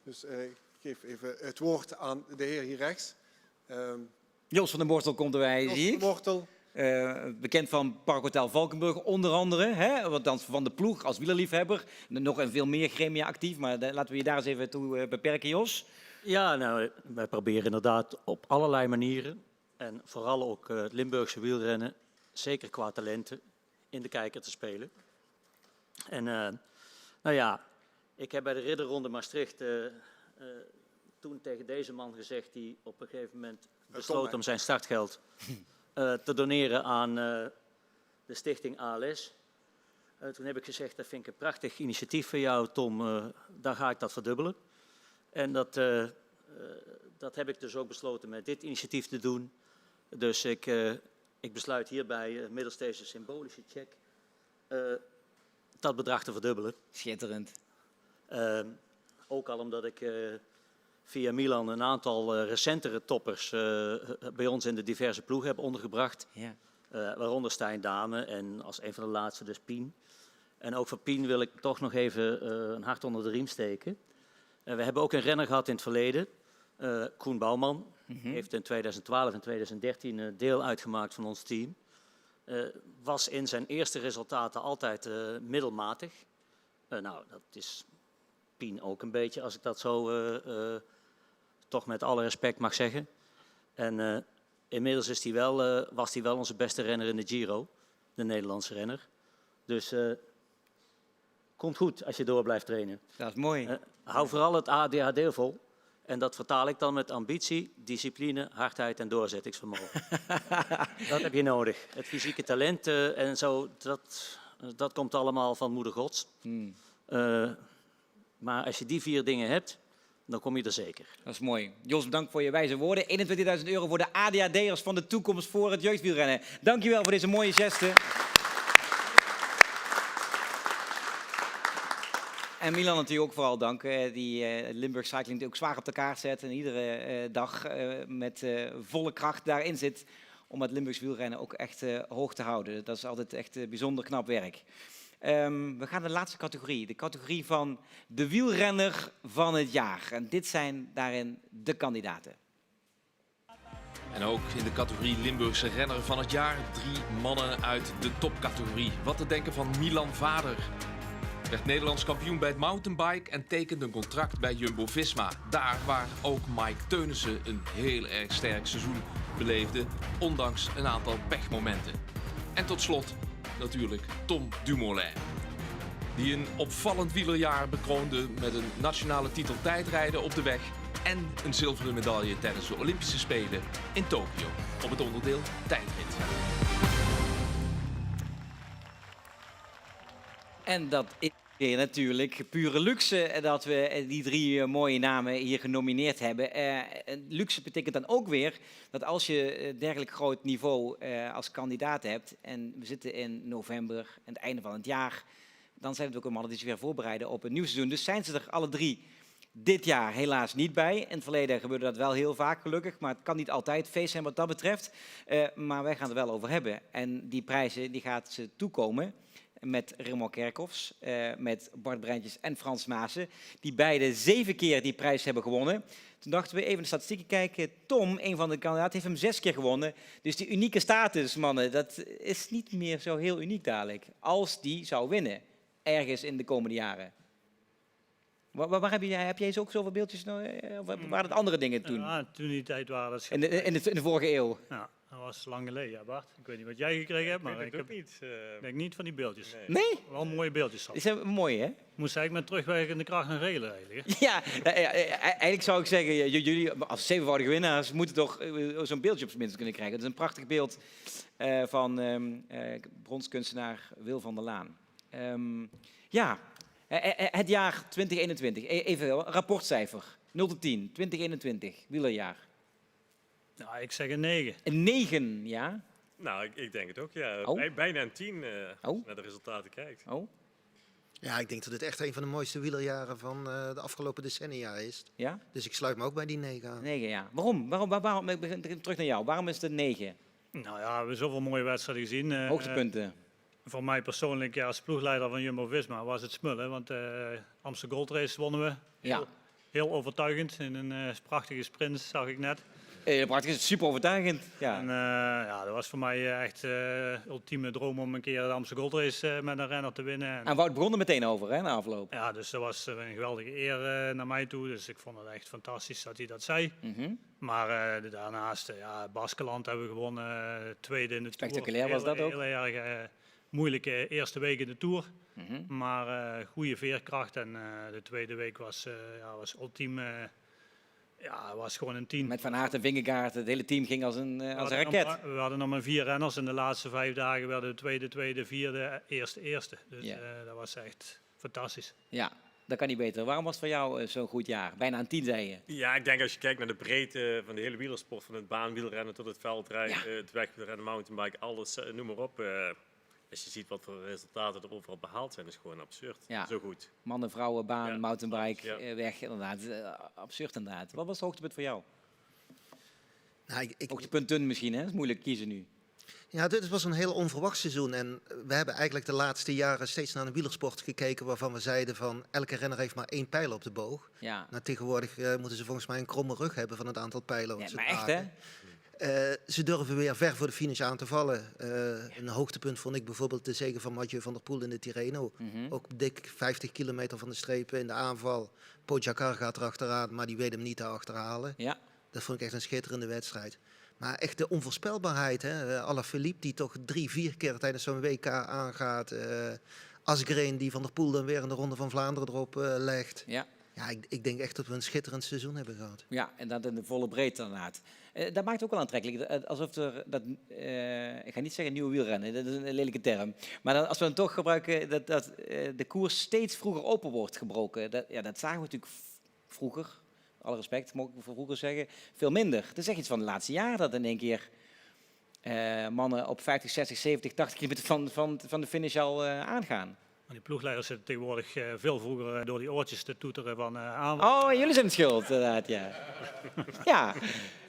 Dus ik geef even het woord aan de heer hier rechts. Jos van den Borstel komt erbij, Jos zie ik. van den Borstel. Bekend van Parkhotel Valkenburg onder andere. Hè? Want dan van de ploeg als wielerliefhebber. Nog en veel meer gremia actief. Maar laten we je daar eens even toe beperken, Jos. Ja, nou, wij proberen inderdaad op allerlei manieren. En vooral ook het Limburgse wielrennen, zeker qua talenten, in de kijker te spelen. En nou ja, ik heb bij de Ridderronde Maastricht toen tegen deze man gezegd, die op een gegeven moment besloot om zijn startgeld te doneren aan de stichting ALS. Toen heb ik gezegd, dat vind ik een prachtig initiatief van jou, Tom, daar ga ik dat verdubbelen. En dat heb ik dus ook besloten met dit initiatief te doen. Dus ik besluit hierbij, middels deze symbolische check, dat bedrag te verdubbelen. Schitterend. Ook al omdat ik via Milan een aantal recentere toppers bij ons in de diverse ploegen heb ondergebracht. Ja. Waaronder Stijn Dame en als een van de laatste dus Pien. En ook voor Pien wil ik toch nog even een hart onder de riem steken. We hebben ook een renner gehad in het verleden, Koen Bouwman. Heeft in 2012 en 2013 deel uitgemaakt van ons team. Was in zijn eerste resultaten altijd middelmatig. Nou, dat is Pien ook een beetje, als ik dat zo toch met alle respect mag zeggen. En inmiddels is was hij wel onze beste renner in de Giro, de Nederlandse renner. Dus komt goed als je door blijft trainen. Dat is mooi. Hou vooral het ADHD vol. En dat vertaal ik dan met ambitie, discipline, hardheid en doorzettingsvermogen. Dat heb je nodig. Het fysieke talent en zo, dat komt allemaal van moeder Gods. Maar als je die 4 dingen hebt, dan kom je er zeker. Dat is mooi. Jos, bedankt voor je wijze woorden. €21.000 voor de ADHD'ers van de toekomst voor het jeugdwielrennen. Dankjewel voor deze mooie geste. En Milan natuurlijk ook vooral dank, die Limburg Cycling natuurlijk ook zwaar op de kaart zet en iedere dag met volle kracht daarin zit om het Limburgs wielrennen ook echt hoog te houden. Dat is altijd echt bijzonder knap werk. We gaan naar de laatste categorie, de categorie van de wielrenner van het jaar. En dit zijn daarin de kandidaten. En ook in de categorie Limburgse renner van het jaar 3 mannen uit de topcategorie. Wat te denken van Milan Vader. Werd Nederlands kampioen bij het mountainbike en tekende een contract bij Jumbo-Visma. Daar waar ook Mike Teunissen een heel erg sterk seizoen beleefde, ondanks een aantal pechmomenten. En tot slot natuurlijk Tom Dumoulin, die een opvallend wielerjaar bekroonde met een nationale titel tijdrijden op de weg en een zilveren medaille tijdens de Olympische Spelen in Tokio op het onderdeel tijdrit. En dat is weer natuurlijk pure luxe dat we die 3 mooie namen hier genomineerd hebben. Luxe betekent dan ook weer dat als je dergelijk groot niveau als kandidaat hebt en we zitten in november en het einde van het jaar, dan zijn het ook mannen die zich weer voorbereiden op een nieuw seizoen. Dus zijn ze er alle 3 dit jaar helaas niet bij. In het verleden gebeurde dat wel heel vaak gelukkig, maar het kan niet altijd feest zijn wat dat betreft. Maar wij gaan het er wel over hebben. En die prijzen die gaat ze toekomen met Raymond Kerkhoffs, met Bart Breintjes en Frans Maassen, die beide 7 keer die prijs hebben gewonnen. Toen dachten we even de statistieken kijken. Tom, een van de kandidaten, heeft hem 6 keer gewonnen. Dus die unieke status, mannen, dat is niet meer zo heel uniek dadelijk. Als die zou winnen, ergens in de komende jaren. Waar heb jij ook zoveel beeldjes? Of waren het andere dingen toen? Ja, toen die tijd waren het... In de vorige eeuw? Ja, dat was lang geleden, ja, Bart. Ik weet niet wat jij gekregen hebt, maar ik heb niet. Denk niet van die beeldjes. Nee? Wel mooie beeldjes. Die zijn mooi, hè? Moest eigenlijk met terugwerkende kracht gaan regelen, eigenlijk. Ja, eigenlijk zou ik zeggen, jullie als 7voudige winnaars moeten toch zo'n beeldje op zijn minst kunnen krijgen. Het is een prachtig beeld van bronskunstenaar Wil van der Laan. Het jaar 2021. Even rapportcijfer. 0 tot 10. 2021. Wielerjaar. Nou, ik zeg een 9. Een 9, ja? Nou, ik denk het ook, ja. Oh. Bijna een 10 als je naar de resultaten kijkt. Oh. Ja, ik denk dat het echt een van de mooiste wielerjaren van de afgelopen decennia is. Ja? Dus ik sluit me ook bij die 9 aan. 9, ja. Waarom? Ik begin terug naar jou. Waarom is het een 9? Nou ja, we hebben zoveel mooie wedstrijden gezien. Hoogtepunten. Voor mij persoonlijk, ja, als ploegleider van Jumbo-Visma was het smullen. Want Amsterdam Gold Race wonnen we. Ja. Heel overtuigend. In een prachtige sprint, zag ik net. Prachtig, super overtuigend. Ja. En ja, dat was voor mij echt ultieme droom om een keer de Amsterdam Gold Race met een renner te winnen. En Wout begon er meteen over, hè, na afloop. Ja, dus dat was een geweldige eer naar mij toe. Dus ik vond het echt fantastisch dat hij dat zei. Maar daarnaast, ja, Baskeland hebben we gewonnen. Tweede in de Tour. Spectaculair was dat ook. Heel erg moeilijke eerste week in de Tour. Maar goede veerkracht. En de tweede week was ultiem. Ja, was gewoon een 10. Met Van Aert en Vingegaard, het hele team ging als een raket. We hadden nog maar 4 renners. In de laatste 5 dagen werden de tweede, vierde, eerste. Dus dat was echt fantastisch. Ja, dat kan niet beter. Waarom was het voor jou zo'n goed jaar? Bijna een 10, zei je. Ja, ik denk als je kijkt naar de breedte van de hele wielersport, van het baanwielrennen tot het veldrijden, het wegwielrennen, mountainbike, alles, noem maar op. Als je ziet wat voor resultaten er overal behaald zijn, is gewoon absurd. Ja. Zo goed. Mannen, vrouwen, baan, mountainbike, weg, inderdaad. Absurd inderdaad. Wat was het hoogtepunt voor jou? Nou, Hoogtepunten misschien, hè? Dat is moeilijk kiezen nu. Ja, dit was een heel onverwacht seizoen. En we hebben eigenlijk de laatste jaren steeds naar een wielersport gekeken waarvan we zeiden van elke renner heeft maar 1 pijl op de boog. Ja. Nou, tegenwoordig moeten ze volgens mij een kromme rug hebben van het aantal pijlen. Ja, ze maar echt, dragen. Ze durven weer ver voor de finish aan te vallen. Een hoogtepunt vond ik bijvoorbeeld de zege van Mathieu van der Poel in de Tirreno. Ook dik 50 kilometer van de streep in de aanval. Pogacar gaat erachteraan, maar die weet hem niet te achterhalen. Ja. Dat vond ik echt een schitterende wedstrijd. Maar echt de onvoorspelbaarheid. Alaphilippe die toch 3-4 keer tijdens zo'n WK aangaat. Asgreen die Van der Poel dan weer in de Ronde van Vlaanderen erop legt. Ja. Ja, ik denk echt dat we een schitterend seizoen hebben gehad. Ja, en dat in de volle breedte inderdaad. Dat maakt het ook wel aantrekkelijk. Alsof er, ik ga niet zeggen nieuwe wielrennen, dat is een lelijke term. Maar dan, als we dan toch gebruiken dat de koers steeds vroeger open wordt gebroken. Dat zagen we natuurlijk vroeger, alle respect, mag ik voor vroeger zeggen, veel minder. Dat is echt iets van de laatste jaren dat in één keer mannen op 50, 60, 70, 80 kilometer van de finish al aangaan. Die ploegleiders zitten tegenwoordig veel vroeger door die oortjes te toeteren van aan. Oh, jullie zijn het schuld, inderdaad, ja. Ja,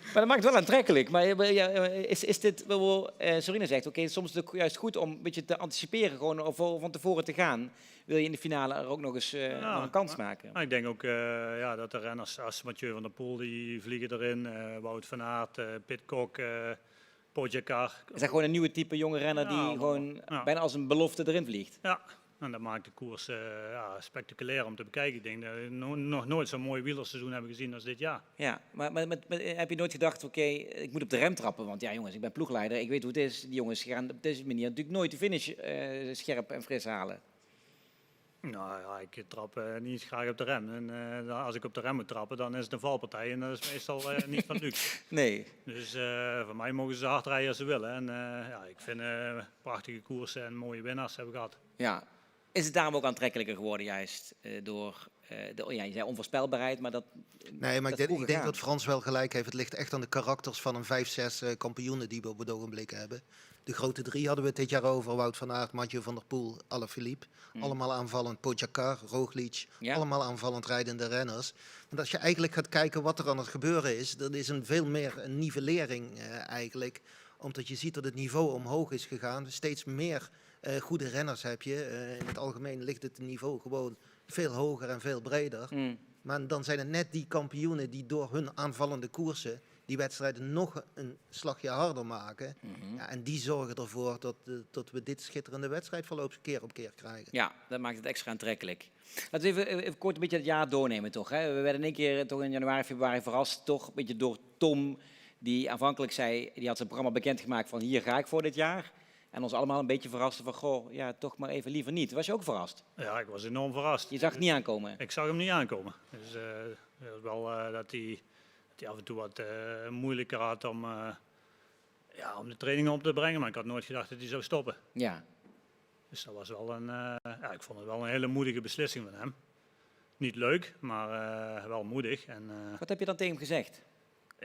maar dat maakt het wel aantrekkelijk. Maar is dit, Sorina zegt, oké, soms is het juist goed om een beetje te anticiperen, gewoon of van tevoren te gaan. Wil je in de finale er ook nog eens nog een kans maken? Maar ik denk ook dat de renners als Mathieu van der Poel, die vliegen erin. Wout van Aert, Pidcock, Pogacar. Is dat gewoon een nieuwe type jonge renner die gewoon bijna als een belofte erin vliegt? Ja. En dat maakt de koers spectaculair om te bekijken. Ik denk dat we nog nooit zo'n mooi wielerseizoen hebben gezien als dit jaar. Ja, maar heb je nooit gedacht, oké, ik moet op de rem trappen? Want ja, jongens, ik ben ploegleider, ik weet hoe het is. Die jongens gaan op deze manier natuurlijk nooit de finish scherp en fris halen. Nou ja, ik trap niet graag op de rem. En als ik op de rem moet trappen, dan is het een valpartij. En dat is meestal niet van luxe. Nee. Dus voor mij mogen ze hard rijden als ze willen. En ik vind prachtige koersen en mooie winnaars hebben gehad. Ja. Is het daarom ook aantrekkelijker geworden juist door, je zei onvoorspelbaarheid, maar dat... Nee, maar ik denk dat Frans wel gelijk heeft. Het ligt echt aan de karakters van een 5-6 kampioenen die we op het ogenblik hebben. De grote 3 hadden we het dit jaar over. Wout van Aert, Mathieu van der Poel, Alaphilippe. Allemaal aanvallend. Pogacar, Roglic. Allemaal aanvallend rijdende renners. Want als je eigenlijk gaat kijken wat er aan het gebeuren is, dat is veel meer een nivellering eigenlijk. Omdat je ziet dat het niveau omhoog is gegaan. Steeds meer goede renners heb je. In het algemeen ligt het niveau gewoon veel hoger en veel breder. Maar dan zijn het net die kampioenen die door hun aanvallende koersen die wedstrijden nog een slagje harder maken. Ja, en die zorgen ervoor dat we dit schitterende wedstrijdverloop keer op keer krijgen. Ja, dat maakt het extra aantrekkelijk. Laten we even kort een beetje het jaar doornemen toch. Hè? We werden in één keer toch in januari, februari verrast. Toch een beetje door Tom, die aanvankelijk zei, die had zijn programma bekendgemaakt van hier ga ik voor dit jaar. En ons allemaal een beetje verrasten van, goh, ja, toch maar even liever niet. Was je ook verrast? Ja, ik was enorm verrast. Je zag het niet aankomen? Ik zag hem niet aankomen. Dus wel dat hij af en toe wat moeilijker had om de trainingen op te brengen. Maar ik had nooit gedacht dat hij zou stoppen. Ja. Dus dat was wel ik vond het wel een hele moedige beslissing van hem. Niet leuk, maar wel moedig. En, wat heb je dan tegen hem gezegd?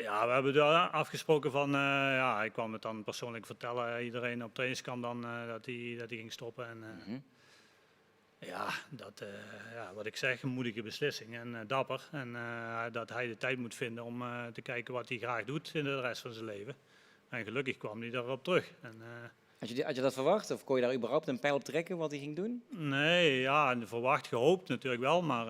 Ja, we hebben daar afgesproken van, ja, ik kwam het dan persoonlijk vertellen, iedereen op trainingskamp dan, dat hij ging stoppen. En, ja, ja, wat ik zeg, een moedige beslissing en dapper. En dat hij de tijd moet vinden om te kijken wat hij graag doet in de rest van zijn leven. En gelukkig kwam hij daarop terug. En, had je dat verwacht of kon je daar überhaupt een pijl op trekken wat hij ging doen? nee, ja, verwacht, gehoopt natuurlijk wel, maar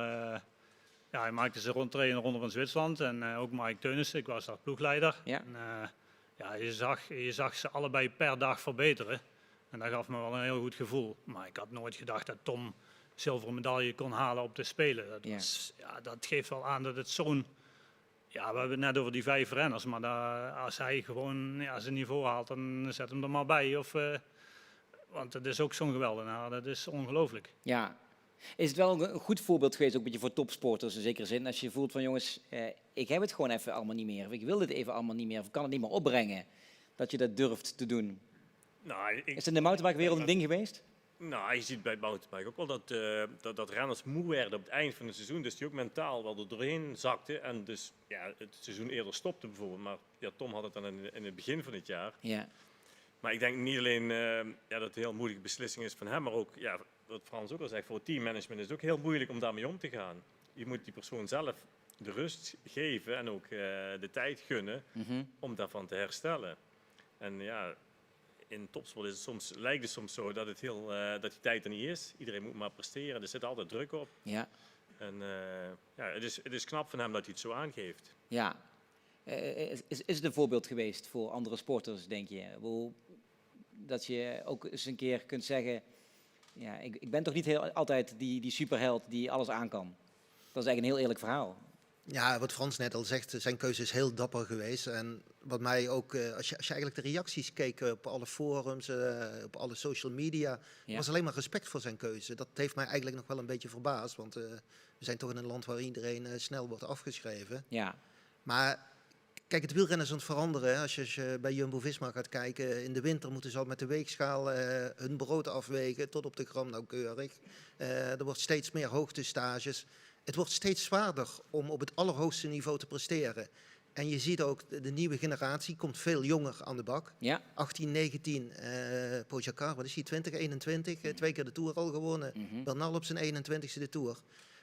ja, hij maakte zijn rondtrainen rond van Zwitserland en ook Mike Teunissen, ik was daar ploegleider. Ja. En, ja, je zag ze allebei per dag verbeteren en dat gaf me wel een heel goed gevoel. Maar ik had nooit gedacht dat Tom zilveren medaille kon halen op de Spelen. Dat geeft wel aan dat het zo'n... Ja, we hebben het net over die 5 renners, maar als hij gewoon zijn niveau haalt, dan zet hem er maar bij. Want het is ook zo'n geweldenaar, dat is ongelooflijk. Ja. Is het wel een goed voorbeeld geweest, ook een beetje voor topsporters in zekere zin, als je voelt van jongens, ik heb het gewoon even allemaal niet meer, of ik wil dit even allemaal niet meer, of ik kan het niet meer opbrengen, dat je dat durft te doen? Nou, is het in de mountainbikewereld een ding geweest? Nou, je ziet bij het mountainbike ook wel dat renners moe werden op het eind van het seizoen, dus die ook mentaal wel er doorheen zakten en dus ja, het seizoen eerder stopte bijvoorbeeld. Maar ja, Tom had het dan in het begin van het jaar. Ja. Maar ik denk niet alleen dat het een heel moeilijke beslissing is van hem, maar ook, ja, wat Frans ook al zegt, voor het teammanagement is het ook heel moeilijk om daarmee om te gaan. Je moet die persoon zelf de rust geven en ook de tijd gunnen om daarvan te herstellen. En ja, in topsport is het lijkt het soms zo dat die tijd er niet is. Iedereen moet maar presteren, er zit altijd druk op. Ja. En ja, het is knap van hem dat hij het zo aangeeft. Ja. Is het een voorbeeld geweest voor andere sporters, denk je? Dat je ook eens een keer kunt zeggen, ja, ik ben toch niet altijd die superheld die alles aan kan. Dat is eigenlijk een heel eerlijk verhaal. Ja, wat Frans net al zegt, zijn keuze is heel dapper geweest. En wat mij ook, als je eigenlijk de reacties keek op alle forums, op alle social media, was alleen maar respect voor zijn keuze. Dat heeft mij eigenlijk nog wel een beetje verbaasd, want we zijn toch in een land waar iedereen snel wordt afgeschreven. Ja. Maar kijk, het wielrennen is aan het veranderen. Hè. Als je bij Jumbo-Visma gaat kijken, in de winter moeten ze al met de weegschaal hun brood afwegen, tot op de gram nauwkeurig. Er wordt steeds meer hoogtestages. Het wordt steeds zwaarder om op het allerhoogste niveau te presteren. En je ziet ook, de nieuwe generatie komt veel jonger aan de bak. Ja. 18, 19, Pogacar, wat is hij, 20, 21, 2 keer de Tour al gewonnen. Bernal op zijn 21ste de Tour.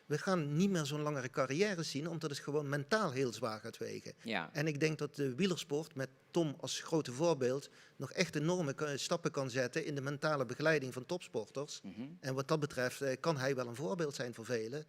We gaan niet meer zo'n langere carrière zien, omdat het gewoon mentaal heel zwaar gaat wegen. Ja. En ik denk dat de wielersport, met Tom als grote voorbeeld, nog echt enorme stappen kan zetten in de mentale begeleiding van topsporters. En wat dat betreft kan hij wel een voorbeeld zijn voor velen.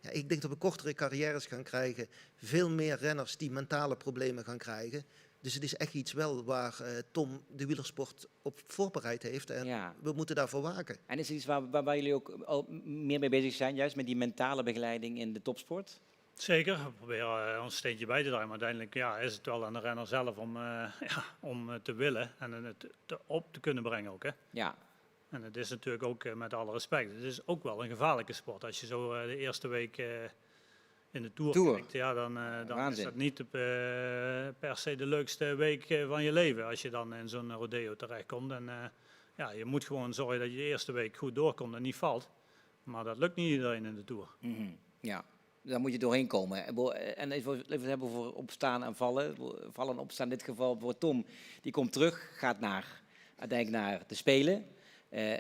Ja, ik denk dat we kortere carrières gaan krijgen, veel meer renners die mentale problemen gaan krijgen. Dus het is echt iets wel waar Tom de wielersport op voorbereid heeft en we moeten daarvoor waken. En is het iets waar jullie ook al meer mee bezig zijn, juist met die mentale begeleiding in de topsport? Zeker, we proberen ons steentje bij te dragen, maar uiteindelijk is het wel aan de renner zelf om te willen en het op te kunnen brengen ook. Hè? Ja. En het is natuurlijk ook, met alle respect, het is ook wel een gevaarlijke sport. Als je zo de eerste week in de Tour kijkt, ja, dan is dat niet per se de leukste week van je leven. Als je dan in zo'n rodeo terechtkomt. En ja, je moet gewoon zorgen dat je de eerste week goed doorkomt en niet valt. Maar dat lukt niet iedereen in de Tour. Ja, daar moet je doorheen komen. En even hebben voor opstaan en vallen. Vallen en opstaan in dit geval voor Tom. Die komt terug, gaat uiteindelijk naar de Spelen.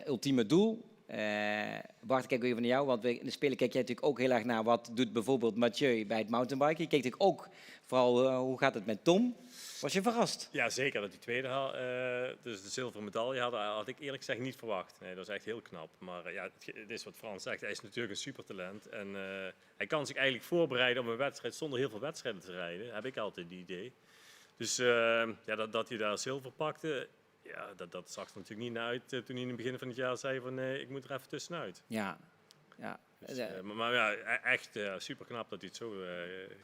Ultieme doel. Bart, ik kijk even naar jou, want in de Spelen kijk jij natuurlijk ook heel erg naar wat doet bijvoorbeeld Mathieu bij het mountainbiken. Je keek natuurlijk ook vooral hoe gaat het met Tom. Was je verrast? Ja, zeker dat die tweede, dus de zilveren medaille had ik eerlijk gezegd niet verwacht. Nee, dat is echt heel knap. Maar ja, het is wat Frans zegt, hij is natuurlijk een supertalent. En hij kan zich eigenlijk voorbereiden op een wedstrijd zonder heel veel wedstrijden te rijden. Heb ik altijd die idee. Dus ja, dat hij daar zilver pakte. Ja, dat zag er natuurlijk niet naar uit toen hij in het begin van het jaar zei van ik moet er even tussenuit. Ja. Ja. Dus, maar ja, echt super knap dat hij het zo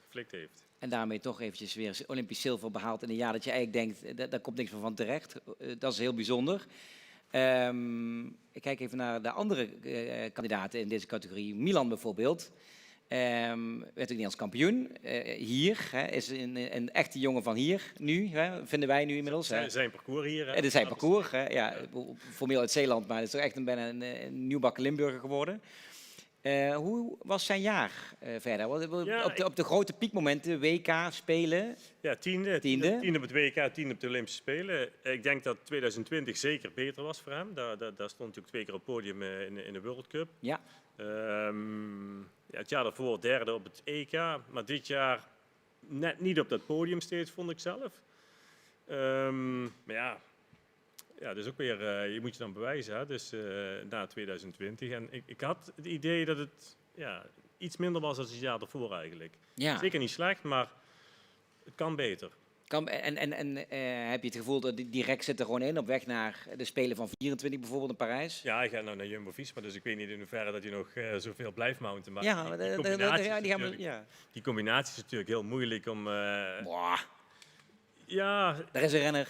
geflikt heeft. En daarmee toch eventjes weer Olympisch zilver behaald in een jaar dat je eigenlijk denkt, daar komt niks meer van terecht. Dat is heel bijzonder. Ik kijk even naar de andere kandidaten in deze categorie. Milan bijvoorbeeld. Werd ook Nederlands kampioen. Hier is een echte jongen van hier nu, vinden wij nu inmiddels. Zijn parcours hier. Het is zijn parcours. Ja, formeel uit Zeeland, maar het is toch echt bijna een nieuwbakken Limburger geworden. Hoe was zijn jaar verder? Ja, Op de grote piekmomenten, WK, Spelen? Ja, tiende op het WK, tiende op de Olympische Spelen. Ik denk dat 2020 zeker beter was voor hem. Daar stond hij natuurlijk 2 keer op het podium in de World Cup. Ja. Het jaar daarvoor derde op het EK, maar dit jaar net niet op dat podium steeds, vond ik zelf. Maar ja, dus ook weer, je moet je dan bewijzen, hè? Dus na 2020. En ik had het idee dat het iets minder was dan het jaar daarvoor eigenlijk. Ja. Zeker niet slecht, maar het kan beter. Heb je het gevoel dat die rek zit er gewoon in op weg naar de Spelen van 24 bijvoorbeeld in Parijs? Ja, hij gaat nou naar Jumbo-Visma, dus ik weet niet in hoeverre dat hij nog zoveel blijft mounten. Maar die combinatie is natuurlijk heel moeilijk om... Ja, daar is een renner.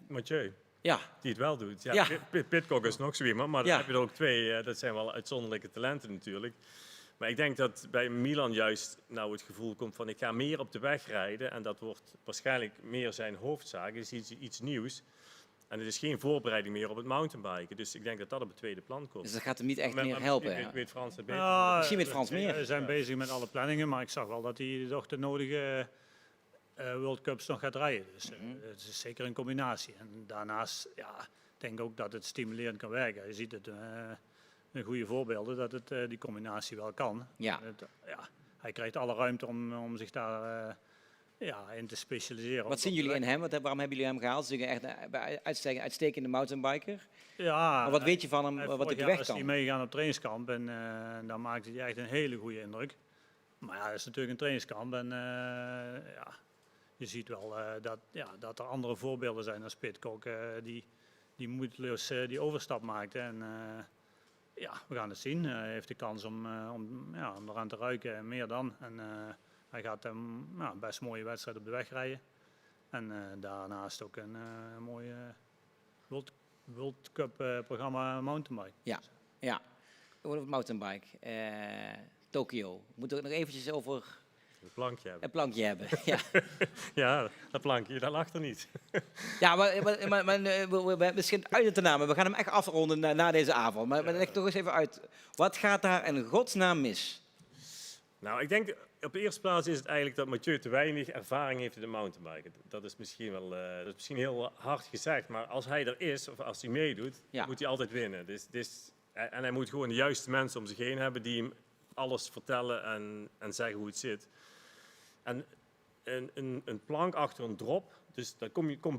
Mathieu. Ja. Die het wel doet. Ja, Pidcock is nog zo iemand, maar dan heb je er ook 2. Dat zijn wel uitzonderlijke talenten natuurlijk. Maar ik denk dat bij Milan juist nou het gevoel komt van ik ga meer op de weg rijden. En dat wordt waarschijnlijk meer zijn hoofdzaak. Het is iets nieuws. En het is geen voorbereiding meer op het mountainbiken. Dus ik denk dat dat op het tweede plan komt. Dus dat gaat hem niet echt meer helpen. Weet Frans het beter. Misschien weet Frans meer. We zijn bezig met alle planningen, maar ik zag wel dat hij toch de nodige World Cups nog gaat rijden. Dus het is zeker een combinatie. En daarnaast denk ik ook dat het stimulerend kan werken. Je ziet het een goede voorbeelden dat het die combinatie wel kan. Ja. Hij krijgt alle ruimte om zich daar in te specialiseren. Wat zien jullie in hem? Waarom hebben jullie hem gehaald? Is hij echt een uitstekende mountainbiker? Ja. Maar wat weet je van hem, wat hij de weg kan? Hij is meegegaan op trainingskamp en dan maakte hij echt een hele goede indruk. Maar ja, dat is natuurlijk een trainingskamp en je ziet wel dat er andere voorbeelden zijn als Pidcock die moeiteloos die overstap maakte. En we gaan het zien. Hij heeft de kans om eraan te ruiken, meer dan. En hij gaat een best mooie wedstrijd op de weg rijden. En daarnaast ook een mooi World Cup programma mountainbike. Ja. Over het mountainbike. Tokio. We moeten ook nog eventjes over... Een plankje hebben. Een plankje hebben, ja. Ja, dat plankje, dat lag er niet. Ja, maar misschien uit te namen. We gaan hem echt afronden na deze avond. Maar leg toch eens even uit. Wat gaat daar in godsnaam mis? Nou, ik denk op de eerste plaats is het eigenlijk dat Mathieu te weinig ervaring heeft in de mountainbiken. Dat is misschien wel heel hard gezegd. Maar als hij er is, of als hij meedoet, moet hij altijd winnen. En hij moet gewoon de juiste mensen om zich heen hebben die hem alles vertellen en zeggen hoe het zit. En een plank achter een drop, dus dat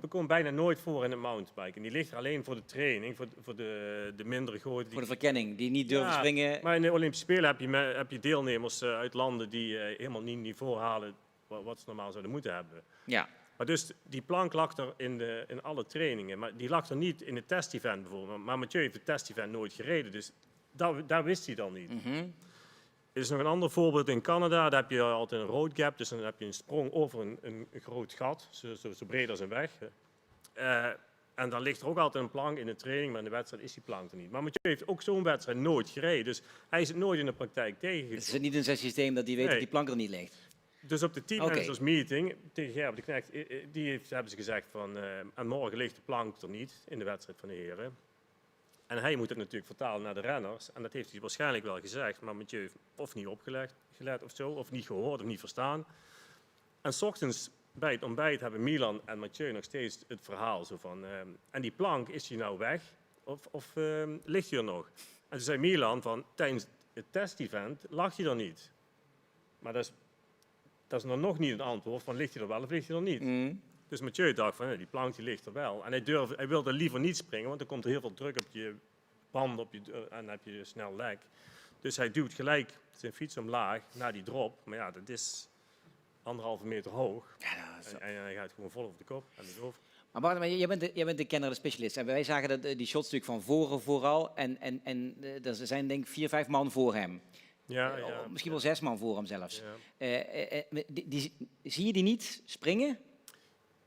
komt bijna nooit voor in een mountainbike. En die ligt er alleen voor de training, voor de mindere gooien. Voor de verkenning, die niet durven springen. Maar in de Olympische Spelen heb je deelnemers uit landen die helemaal niet niveau halen wat ze normaal zouden moeten hebben. Ja. Maar dus die plank lag er in alle trainingen, maar die lag er niet in het test-event bijvoorbeeld. Maar Mathieu heeft het test-event nooit gereden, dus daar wist hij dan niet. Er is nog een ander voorbeeld in Canada. Daar heb je altijd een road gap. Dus dan heb je een sprong over een groot gat. Zo breed als een weg. En dan ligt er ook altijd een plank in de training. Maar in de wedstrijd is die plank er niet. Maar Mathieu heeft ook zo'n wedstrijd nooit gereden. Dus hij is het nooit in de praktijk tegengekomen. Het is niet in zijn systeem dat hij weet dat die plank er niet ligt. Dus op de teammanagers meeting tegen Gerben de Knecht, hebben ze gezegd van... en morgen ligt de plank er niet in de wedstrijd van de heren. En hij moet het natuurlijk vertalen naar de renners. En dat heeft hij waarschijnlijk wel gezegd. Maar Mathieu heeft of niet opgelet of zo, of niet gehoord of niet verstaan. En 's ochtends bij het ontbijt hebben Milan en Mathieu nog steeds het verhaal. Zo van, en die plank, is die nou weg? Of ligt die er nog? En toen zei Milan van, tijdens het test-event lag hij er niet. Maar dat is nog niet een antwoord van, ligt hij er wel of ligt hij er niet? Dus Mathieu dacht van, die plank die ligt er wel. En hij wilde liever niet springen, want dan komt er heel veel druk op je banden en dan heb je snel lek. Dus hij duwt gelijk zijn fiets omlaag naar die drop. Maar ja, dat is 1,5 meter hoog. En hij gaat gewoon vol over de kop en de over. Maar Bart, jij bent de kenner, de specialist. En wij zagen die shots natuurlijk van voren vooral. En er zijn denk ik 4, 5 man voor hem. Misschien wel 6 man voor hem zelfs. Zie je die niet springen?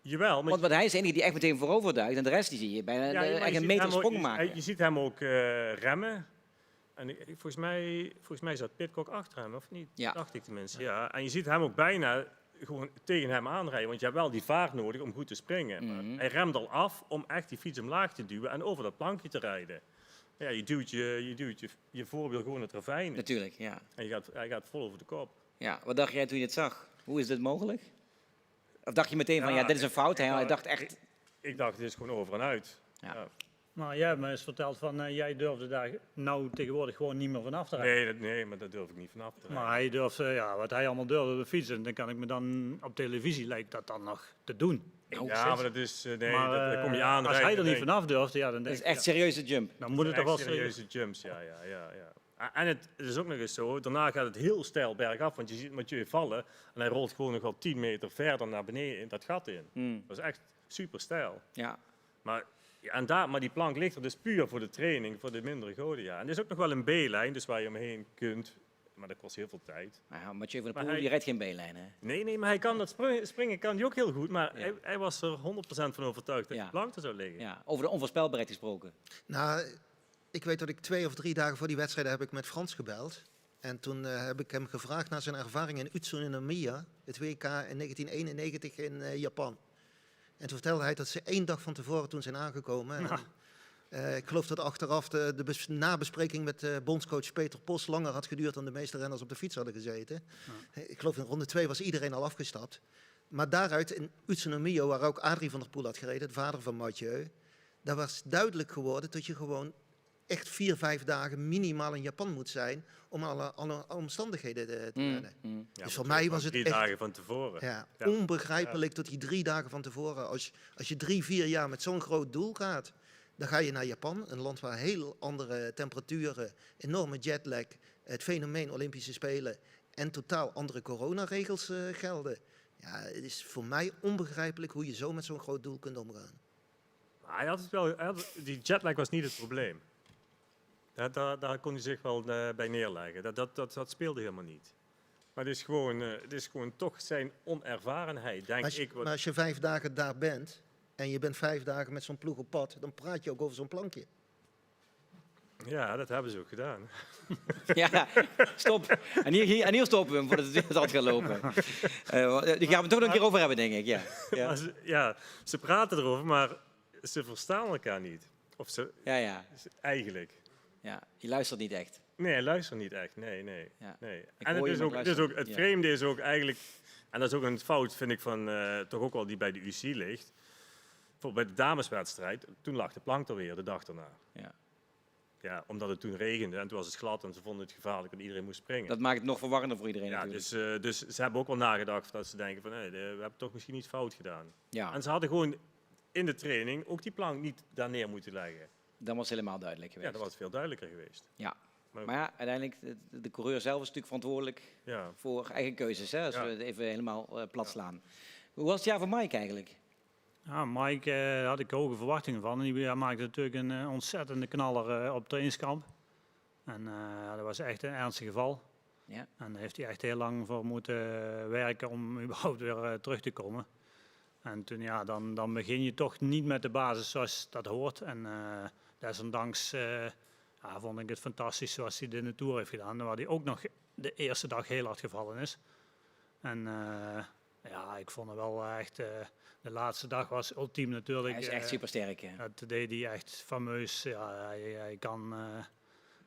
Jawel. Want hij is de enige die echt meteen voorover duikt. En de rest die zie je bijna echt een meter sprong maken. Je ziet hem ook remmen. En volgens mij zat Pidcock achter hem, of niet? Ja. Dacht ik tenminste, ja. En je ziet hem ook bijna gewoon tegen hem aanrijden. Want je hebt wel die vaart nodig om goed te springen. Maar hij remt al af om echt die fiets omlaag te duwen en over dat plankje te rijden. Ja, je duwt je voorbeeld gewoon het ravijn in. Natuurlijk, ja. En hij gaat vol over de kop. Ja, wat dacht jij toen je het zag? Hoe is dit mogelijk? Of dacht je meteen van, ja, dit is een fout? Hij dacht echt... Ik dacht, dit is gewoon over en uit. Ja. Maar jij hebt me eens verteld van, jij durfde daar nou tegenwoordig gewoon niet meer vanaf te rijden. Nee, maar daar durf ik niet vanaf te rijden. Maar hij durfde, wat hij allemaal durfde op de fietsen, dan kan ik me dan op televisie lijkt dat dan nog te doen. Ja, maar dat is, Maar, daar kom je aan. als hij er niet vanaf durft, ja, dan denk Dat ik... is echt serieuze jump. Dan moet het toch wel serieuze jumps, ja. En het is ook nog eens zo, daarna gaat het heel steil bergaf, want je ziet Mathieu vallen en hij rolt gewoon nog wel 10 meter verder naar beneden in dat gat in. Dat is echt super steil. Ja. Maar die plank ligt er dus puur voor de training, voor de mindere goden. Ja. En er is ook nog wel een B-lijn, dus waar je omheen kunt, maar dat kost heel veel tijd. Mathieu van der Poel, die rijdt geen B-lijn, hè? Nee, maar hij kan dat springen kan hij ook heel goed, maar hij was er 100% van overtuigd dat die plank er zou liggen. Ja, over de onvoorspelbaarheid gesproken. Nou, ik weet dat ik 2 of 3 dagen voor die wedstrijd heb ik met Frans gebeld. En toen heb ik hem gevraagd naar zijn ervaring in Utsunomiya, het WK in 1991 in Japan. En toen vertelde hij dat ze 1 dag van tevoren toen zijn aangekomen. En, ik geloof dat achteraf de nabespreking met bondscoach Peter Pos langer had geduurd dan de meeste renners op de fiets hadden gezeten. Ik geloof in ronde 2 was iedereen al afgestapt. Maar daaruit in Utsunomiya, waar ook Adrie van der Poel had gereden, de vader van Mathieu, daar was duidelijk geworden dat je gewoon echt 4-5 dagen minimaal in Japan moet zijn om alle omstandigheden te rennen. Ja, dus voor mij was het 3 echt dagen van tevoren. Onbegrijpelijk dat die 3 dagen van tevoren, als je 3-4 jaar met zo'n groot doel gaat, dan ga je naar Japan, een land waar heel andere temperaturen, enorme jetlag, het fenomeen Olympische Spelen en totaal andere coronaregels gelden. Ja, het is voor mij onbegrijpelijk hoe je zo met zo'n groot doel kunt omgaan. Die jetlag was niet het probleem. Daar kon hij zich wel bij neerleggen. Dat speelde helemaal niet. Maar het is gewoon toch zijn onervarenheid, denk ik. Maar als je 5 dagen daar bent en je bent 5 dagen met zo'n ploeg op pad, dan praat je ook over zo'n plankje. Ja, dat hebben ze ook gedaan. Ja, stop. En hier stoppen we hem voordat het uit gaat lopen. Die gaan we toch nog een keer over hebben, denk ik. Ja. Ze praten erover, maar ze verstaan elkaar niet. Of ze, eigenlijk. Ja, je luistert niet echt. Nee, hij luistert niet echt. Nee. Ja. En het vreemde is ook eigenlijk, en dat is ook een fout, vind ik, van toch ook wel die bij de UC ligt. Bijvoorbeeld bij de dameswedstrijd, toen lag de plank er weer de dag daarna. Ja, omdat het toen regende en toen was het glad en ze vonden het gevaarlijk dat iedereen moest springen. Dat maakt het nog verwarrender voor iedereen natuurlijk. Dus ze hebben ook wel nagedacht dat ze denken van we hebben toch misschien iets fout gedaan. Ja. En ze hadden gewoon in de training ook die plank niet daar neer moeten leggen. Dan was het helemaal duidelijk geweest. Ja, dan was het veel duidelijker geweest. Ja, maar ja, uiteindelijk, de coureur zelf is natuurlijk verantwoordelijk voor eigen keuzes, hè, als we het even helemaal plat slaan. Hoe was het jaar voor Mike eigenlijk? Ja, Mike had ik hoge verwachtingen van. Die maakte natuurlijk een ontzettende knaller op trainingskamp. En dat was echt een ernstig geval. Ja. En daar heeft hij echt heel lang voor moeten werken om überhaupt weer terug te komen. En toen, dan begin je toch niet met de basis zoals dat hoort. En desondanks vond ik het fantastisch zoals hij dit in de Tour heeft gedaan. Waar hij ook nog de eerste dag heel hard gevallen is. En ik vond het wel echt... de laatste dag was ultiem natuurlijk. Hij is echt supersterk. Dat deed hij echt fameus. Ja, hij kan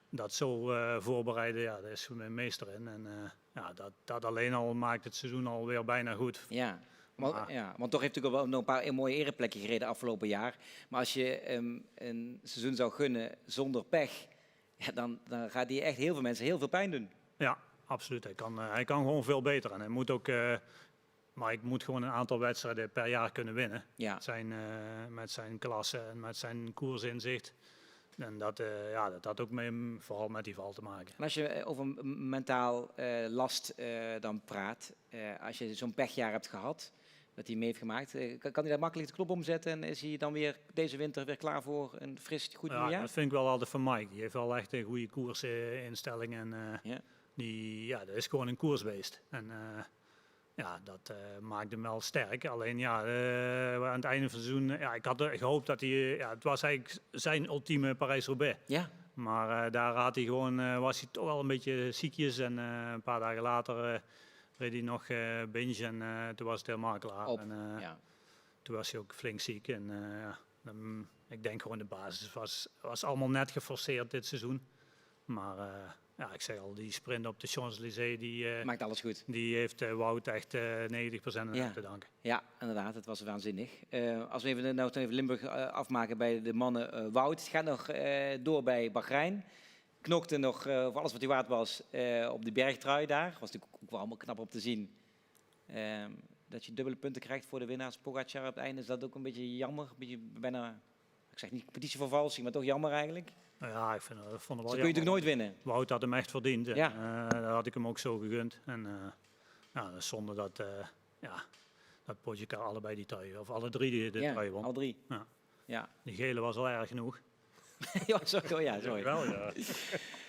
dat zo voorbereiden. Ja, daar is hij een meester in. En dat alleen al maakt het seizoen alweer bijna goed. Ja. Want toch heeft hij ook wel nog een paar mooie ereplekken gereden afgelopen jaar. Maar als je een seizoen zou gunnen zonder pech, dan gaat hij echt heel veel mensen heel veel pijn doen. Ja, absoluut. Hij kan gewoon veel beter. En hij moet ook... Maar ik moet gewoon een aantal wedstrijden per jaar kunnen winnen. Ja. Met zijn klasse en met zijn koersinzicht. En dat had ook vooral met die val te maken. En als je over mentaal last dan praat, als je zo'n pechjaar hebt gehad, dat hij mee heeft gemaamaakt, kan hij daar makkelijk de knop omzetten en is hij dan weer deze winter weer klaar voor een fris, goed nieuw jaar? Dat vind ik wel altijd van Mike. Die heeft wel echt een goede koersinstelling en dat is gewoon een koersbeest. En dat maakt hem wel sterk. Alleen aan het einde van het seizoen, ik had gehoopt dat hij, het was eigenlijk zijn ultieme Parijs-Roubaix. Ja. Maar daar was hij toch wel een beetje ziekjes en een paar dagen later reed hij nog binge en toen was het helemaal klaar. En, toen was hij ook flink ziek en ik denk gewoon de basis was allemaal net geforceerd dit seizoen. Maar ja, ik zeg al, die sprint op de Champs-Élysées, die maakt alles goed. Die heeft Wout echt 90% aan te danken. Ja, inderdaad, het was waanzinnig. Als we even Limburg afmaken bij de mannen, Wout gaat nog door bij Bahrein. Knokte nog voor alles wat hij waard was op de bergtrui daar. Was natuurlijk ook wel allemaal knap om te zien. Dat je dubbele punten krijgt voor de winnaars. Pogacar op het einde is dat ook een beetje jammer. Een beetje bijna, ik zeg niet competitievervalsing, maar toch jammer eigenlijk. Ja, ik vond het wel Zo kun je jammer. natuurlijk nooit winnen. Wout had hem echt verdiend. Ja. Dat had ik hem ook zo gegund. En ja, dat is zonde dat Pogacar allebei die trui, of alle drie de trui won. Alle drie. Ja. Ja. Die gele was al erg genoeg. Ja, sorry. Wel, ja.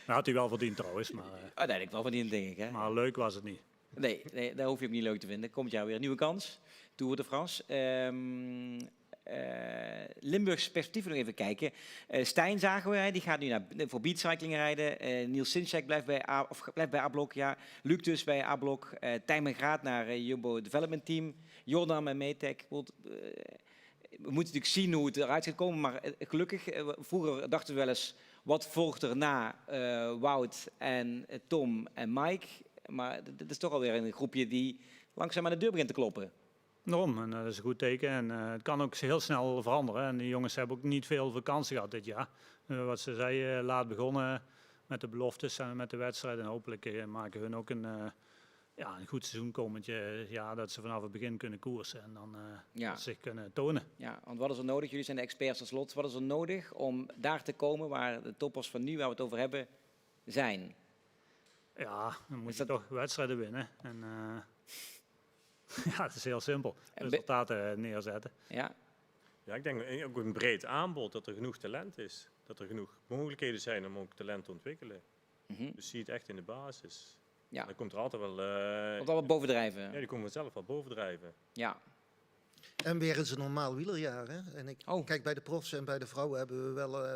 Dat had hij wel verdiend trouwens. Maar, uiteindelijk wel verdiend, denk ik. Hè? Maar leuk was het niet. Nee, daar hoef je ook niet leuk te vinden. Komend jaar weer een nieuwe kans. Tour de France. Limburgs perspectief nog even kijken. Stijn zagen we, die gaat nu voor beatcycling rijden. Niels Sinchek blijft bij A-blok. Ja. Luc dus bij A-blok. Tijmen gaat naar Jumbo Development Team. Jordan en Metec. We moeten natuurlijk zien hoe het eruit gaat komen. Maar gelukkig, vroeger dachten we wel eens, wat volgt er na Wout en Tom en Mike? Maar dit is toch alweer een groepje die langzaam aan de deur begint te kloppen. Daarom, en dat is een goed teken. En het kan ook heel snel veranderen. En die jongens hebben ook niet veel vakantie gehad dit jaar. Wat ze zei, laat begonnen met de beloftes en met de wedstrijd. En hopelijk maken hun ook een goed seizoen komend jaar. Dat ze vanaf het begin kunnen koersen en dan zich kunnen tonen. Ja, want wat is er nodig? Jullie zijn de experts als slot. Wat is er nodig om daar te komen waar de toppers van nu, waar we het over hebben, zijn? Ja, dan moet je toch wedstrijden winnen. En ja, het is heel simpel. Resultaten neerzetten. Ja. Ja, ik denk ook een breed aanbod, dat er genoeg talent is. Dat er genoeg mogelijkheden zijn om ook talent te ontwikkelen. Dus zie het echt in de basis. Ja. Dan komt er altijd wel... Komt al wat bovendrijven. Ja, die komen zelf wel bovendrijven. Ja. En weer eens een normaal wielerjaar. Hè? En kijk, bij de profs en bij de vrouwen hebben we wel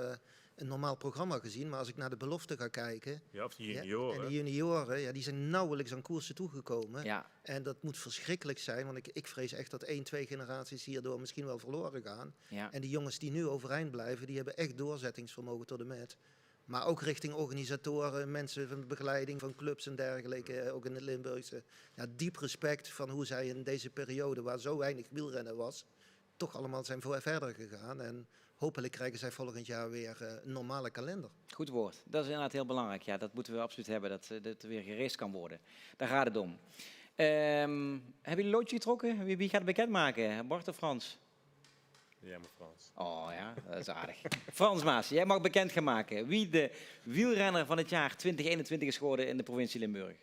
een normaal programma gezien. Maar als ik naar de belofte ga kijken... Ja, of die junioren. En die junioren, die zijn nauwelijks aan koersen toegekomen. Ja. En dat moet verschrikkelijk zijn. Want ik vrees echt dat 1, 2 generaties hierdoor misschien wel verloren gaan. Ja. En die jongens die nu overeind blijven, die hebben echt doorzettingsvermogen tot de met. Maar ook richting organisatoren, mensen van de begeleiding van clubs en dergelijke, ook in het Limburgse. Ja, diep respect van hoe zij in deze periode, waar zo weinig wielrennen was, toch allemaal zijn verder gegaan. En hopelijk krijgen zij volgend jaar weer een normale kalender. Goed woord. Dat is inderdaad heel belangrijk. Ja, dat moeten we absoluut hebben, dat er weer geraced kan worden. Daar gaat het om. Hebben jullie een loodje getrokken? Wie gaat het bekendmaken? Bart of Frans? Ja, maar Frans. Oh ja, dat is aardig. Frans Maas, jij mag bekend gaan maken wie de wielrenner van het jaar 2021 is geworden in de provincie Limburg.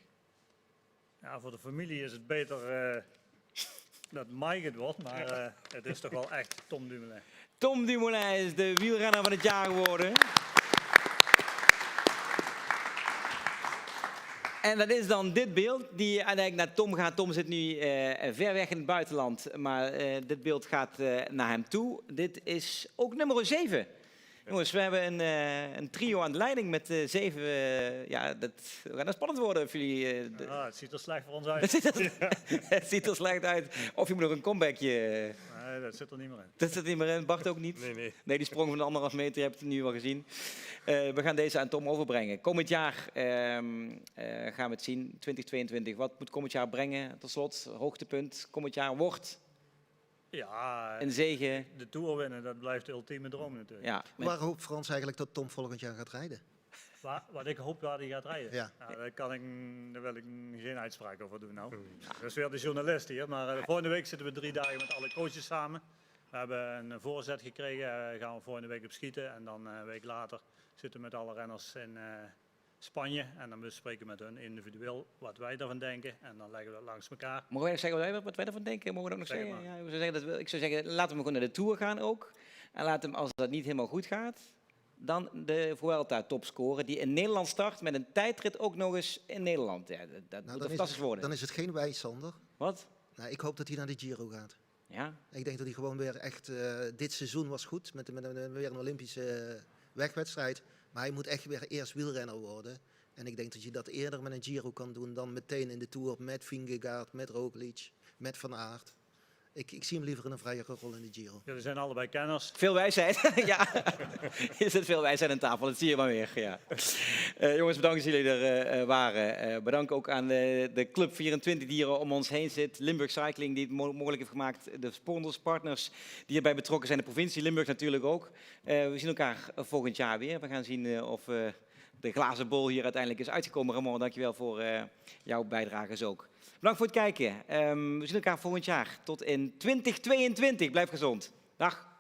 Ja, voor de familie is het beter dat Mike het wordt, maar het is toch wel echt Tom Dumoulin. Tom Dumoulin is de wielrenner van het jaar geworden. En dat is dan dit beeld, die uiteindelijk naar Tom gaat. Tom zit nu ver weg in het buitenland, maar dit beeld gaat naar hem toe. Dit is ook nummer 7. Jongens, we hebben een trio aan de leiding met 7. Het gaat spannend worden voor jullie. Het ziet er slecht voor ons uit. Het ziet er slecht uit. Of je moet nog een comebackje... Nee, dat zit er niet meer in. Dat zit er niet meer in. Bart ook niet? Nee, die sprong van de 1,5 meter, je hebt het nu al gezien. We gaan deze aan Tom overbrengen. Komend jaar gaan we het zien, 2022. Wat moet komend jaar brengen? Tot slot, hoogtepunt. Komend jaar wordt... Ja, een zege. De Tour winnen, dat blijft de ultieme droom natuurlijk. Ja, Waar hoopt Frans eigenlijk dat Tom volgend jaar gaat rijden? Wat ik hoop waar hij gaat rijden? Ja. Daar wil ik geen uitspraak over doen nou. Dat is weer de journalist hier, maar volgende week zitten we 3 dagen met alle coaches samen. We hebben een voorzet gekregen, gaan we volgende week op schieten en dan een week later zitten we met alle renners in Spanje en dan bespreken we met hun individueel wat wij daarvan denken en dan leggen we dat langs elkaar. Mogen wij nog zeggen wat wij daarvan denken? Mogen we dat nog zeggen? Ja, ik zou zeggen, laten we gewoon naar de Tour gaan ook. En laten we, als dat niet helemaal goed gaat, dan de Vuelta topscoren die in Nederland start met een tijdrit ook nog eens in Nederland. Ja, dat moet fantastisch worden. Dan is het geen wijsander. Wat? Nou, ik hoop dat hij naar de Giro gaat. Ja? Ik denk dat hij gewoon weer echt... dit seizoen was goed, met weer een Olympische wegwedstrijd. Maar hij moet echt weer eerst wielrenner worden. En ik denk dat je dat eerder met een Giro kan doen dan meteen in de Tour met Vingegaard, met Roglic, met Van Aert. Ik zie hem liever in een vrijere rol in de Giro. Jullie zijn allebei kenners. Veel wijsheid. Ja, er zit veel wijsheid aan tafel, dat zie je maar weer. Ja. Jongens, bedankt dat jullie er waren. Bedankt ook aan de Club 24 die hier om ons heen zit. Limburg Cycling die het mogelijk heeft gemaakt. De sponsors, partners die erbij betrokken zijn. De provincie Limburg natuurlijk ook. We zien elkaar volgend jaar weer. We gaan zien of de glazen bol hier uiteindelijk is uitgekomen. Ramon, dankjewel voor jouw bijdrages ook. Bedankt voor het kijken. We zien elkaar volgend jaar. Tot in 2022. Blijf gezond. Dag.